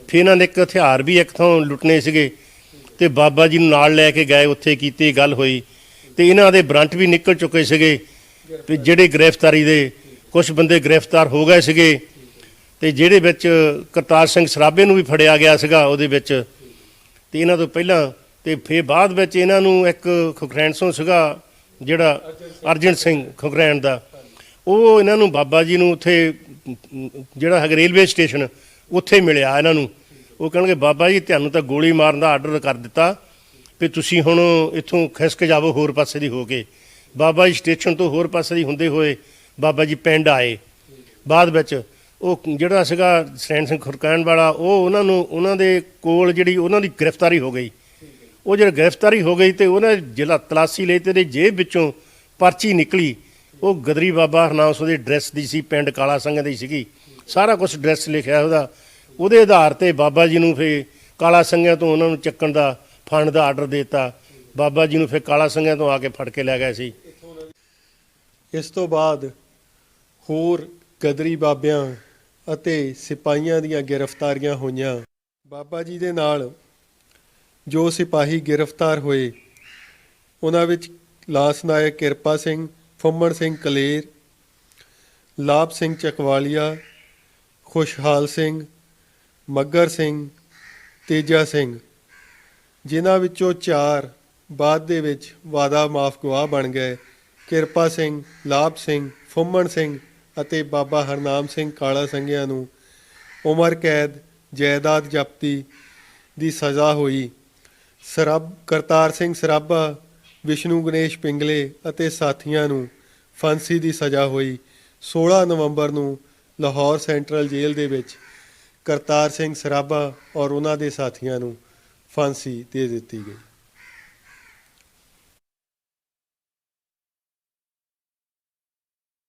ਫਿਰ ਇਹਨਾਂ ਨੇ ਇੱਕ ਹਥਿਆਰ ਵੀ ਇੱਕ ਥਾਂ ਲੁੱਟਣੇ ਸੀਗੇ ਤੇ ਬਾਬਾ ਜੀ ਨੂੰ ਨਾਲ ਲੈ ਕੇ ਗਏ, ਉੱਥੇ ਕੀਤੀ ਗੱਲ ਹੋਈ ਤੇ ਇਹਨਾਂ ਦੇ ਵਾਰੰਟ ਵੀ ਨਿਕਲ ਚੁੱਕੇ ਸੀਗੇ ਤੇ ਜਿਹੜੇ ਗ੍ਰਿਫਤਾਰੀ ਦੇ ਕੁਝ ਬੰਦੇ ਗ੍ਰਿਫਤਾਰ ਹੋ ਗਏ ਸੀਗੇ ਤੇ ਜਿਹੜੇ ਵਿੱਚ ਕਰਤਾਰ ਸਿੰਘ ਸਰਾਭੇ ਨੂੰ ਵੀ ਫੜਿਆ ਗਿਆ ਸੀਗਾ ਉਹਦੇ ਵਿੱਚ। ਤੇ ਇਹਨਾਂ ਤੋਂ ਪਹਿਲਾਂ ਤੇ ਫਿਰ ਬਾਅਦ ਵਿੱਚ ਇਹਨਾਂ ਨੂੰ ਇੱਕ ਖੁਖਰੈਣ ਸੀਗਾ ਜਿਹੜਾ ਅਰਜਨ ਸਿੰਘ ਖੁਖਰੈਣ ਦਾ, ਉਹ ਇਹਨਾਂ ਨੂੰ ਬਾਬਾ ਜੀ ਨੂੰ ਉੱਥੇ ਜਿਹੜਾ ਹੈਗਾ ਰੇਲਵੇ ਸਟੇਸ਼ਨ ਉੱਥੇ ਮਿਲਿਆ ਇਹਨਾਂ ਨੂੰ। ਉਹ ਕਹਿਣਗੇ ਬਾਬਾ ਜੀ ਤੁਹਾਨੂੰ ਤਾਂ ਗੋਲੀ ਮਾਰਨ ਦਾ ਆਰਡਰ ਕਰ ਦਿੱਤਾ ਵੀ ਤੁਸੀਂ ਹੁਣ ਇੱਥੋਂ ਖਿਸਕ ਜਾਵੋ ਹੋਰ ਪਾਸੇ ਦੀ ਹੋ ਕੇ। ਬਾਬਾ ਜੀ ਸਟੇਸ਼ਨ ਤੋਂ ਹੋਰ ਪਾਸੇ ਦੀ ਹੁੰਦੇ ਹੋਏ ਬਾਬਾ ਜੀ ਪਿੰਡ ਆਏ। ਬਾਅਦ ਵਿੱਚ ਉਹ ਜਿਹੜਾ ਸੀਗਾ ਸੈਣ ਸਿੰਘ ਖੁਰਕਾਣ ਵਾਲਾ, ਉਹ ਉਹਨਾਂ ਨੂੰ ਉਹਨਾਂ ਦੇ ਕੋਲ ਜਿਹੜੀ ਉਹਨਾਂ ਦੀ ਗ੍ਰਿਫਤਾਰੀ ਹੋ ਗਈ। ਉਹ ਜਦੋਂ ਗ੍ਰਿਫਤਾਰੀ ਹੋ ਗਈ ਤੇ ਉਹਨਾਂ ਜ਼ਿਲ੍ਹਾ ਤਲਾਸ਼ੀ ਲਈ ਤੇ ਉਹਦੇ ਜੇਬ ਵਿੱਚੋਂ ਪਰਚੀ ਨਿਕਲੀ। ਉਹ ਗਦਰੀ ਬਾਬਾ ਹਰਨਾਮ ਉਹਦੇ ਐਡਰੈਸ ਦੀ ਸੀ, ਪਿੰਡ ਕਾਲਾ ਸੰਘ ਦੀ ਸੀਗੀ, ਸਾਰਾ ਕੁਝ ਐਡਰੈਸ ਲਿਖਿਆ ਉਹਦਾ। ਉਹਦੇ ਆਧਾਰ ਤੇ ਬਾਬਾ ਜੀ ਨੂੰ ਫਿਰ ਕਾਲਾ ਸੰਘਿਆਂ ਤੋਂ ਉਹਨਾਂ ਨੂੰ ਚੱਕਣ ਦਾ ਫੰਡ ਦਾ ਆਰਡਰ ਦੇ ਦਿੱਤਾ। ਬਾਬਾ ਜੀ ਨੂੰ ਫਿਰ ਕਾਲਾ ਸੰਘਿਆਂ ਤੋਂ ਆ ਕੇ ਫੜ ਕੇ ਲੈ ਗਏ ਸੀ। ਇਸ ਤੋਂ ਬਾਅਦ ਹੋਰ ਗਦਰੀ ਬਾਬਿਆਂ ਅਤੇ ਸਿਪਾਹੀਆਂ ਦੀਆਂ ਗ੍ਰਿਫਤਾਰੀਆਂ ਹੋਈਆਂ। ਬਾਬਾ ਜੀ ਦੇ ਨਾਲ ਜੋ ਸਿਪਾਹੀ ਗ੍ਰਿਫਤਾਰ ਹੋਏ ਉਹਨਾਂ ਵਿੱਚ ਲਾਸ ਨਾਇਕ ਕਿਰਪਾ ਸਿੰਘ, ਫੁੰਮਣ ਸਿੰਘ ਕਲੇਰ, ਲਾਭ ਸਿੰਘ ਚਕਵਾਲੀਆ, ਖੁਸ਼ਹਾਲ ਸਿੰਘ, ਮੱਗਰ ਸਿੰਘ, ਤੇਜਾ ਸਿੰਘ, ਜਿਨ੍ਹਾਂ ਵਿੱਚੋਂ 4 ਬਾਅਦ ਦੇ ਵਿੱਚ ਵਾਦਾ ਮਾਫ ਗਵਾਹ ਬਣ ਗਏ। ਕਿਰਪਾ ਸਿੰਘ, ਲਾਭ ਸਿੰਘ, ਫੁੰਮਣ ਸਿੰਘ ਅਤੇ ਬਾਬਾ ਹਰਨਾਮ ਸਿੰਘ ਕਾਲਾ ਸੰਘਿਆਂ ਨੂੰ ਉਮਰ ਕੈਦ, ਜਾਇਦਾਦ ਜ਼ਬਤੀ ਦੀ ਸਜ਼ਾ ਹੋਈ। ਕਰਤਾਰ ਸਿੰਘ ਸਰਾਭਾ, ਵਿਸ਼ਨੂੰ ਗਣੇਸ਼ ਪਿੰਗਲੇ ਅਤੇ ਸਾਥੀਆਂ ਨੂੰ ਫਾਂਸੀ ਦੀ ਸਜ਼ਾ ਹੋਈ। 16 ਨਵੰਬਰ ਨੂੰ ਲਾਹੌਰ ਸੈਂਟਰਲ ਜੇਲ੍ਹ ਦੇ ਵਿੱਚ ਕਰਤਾਰ ਸਿੰਘ ਸਰਾਭਾ ਔਰ ਉਹਨਾਂ ਦੇ ਸਾਥੀਆਂ ਨੂੰ ਫਾਂਸੀ ਦੇ ਦਿੱਤੀ ਗਈ।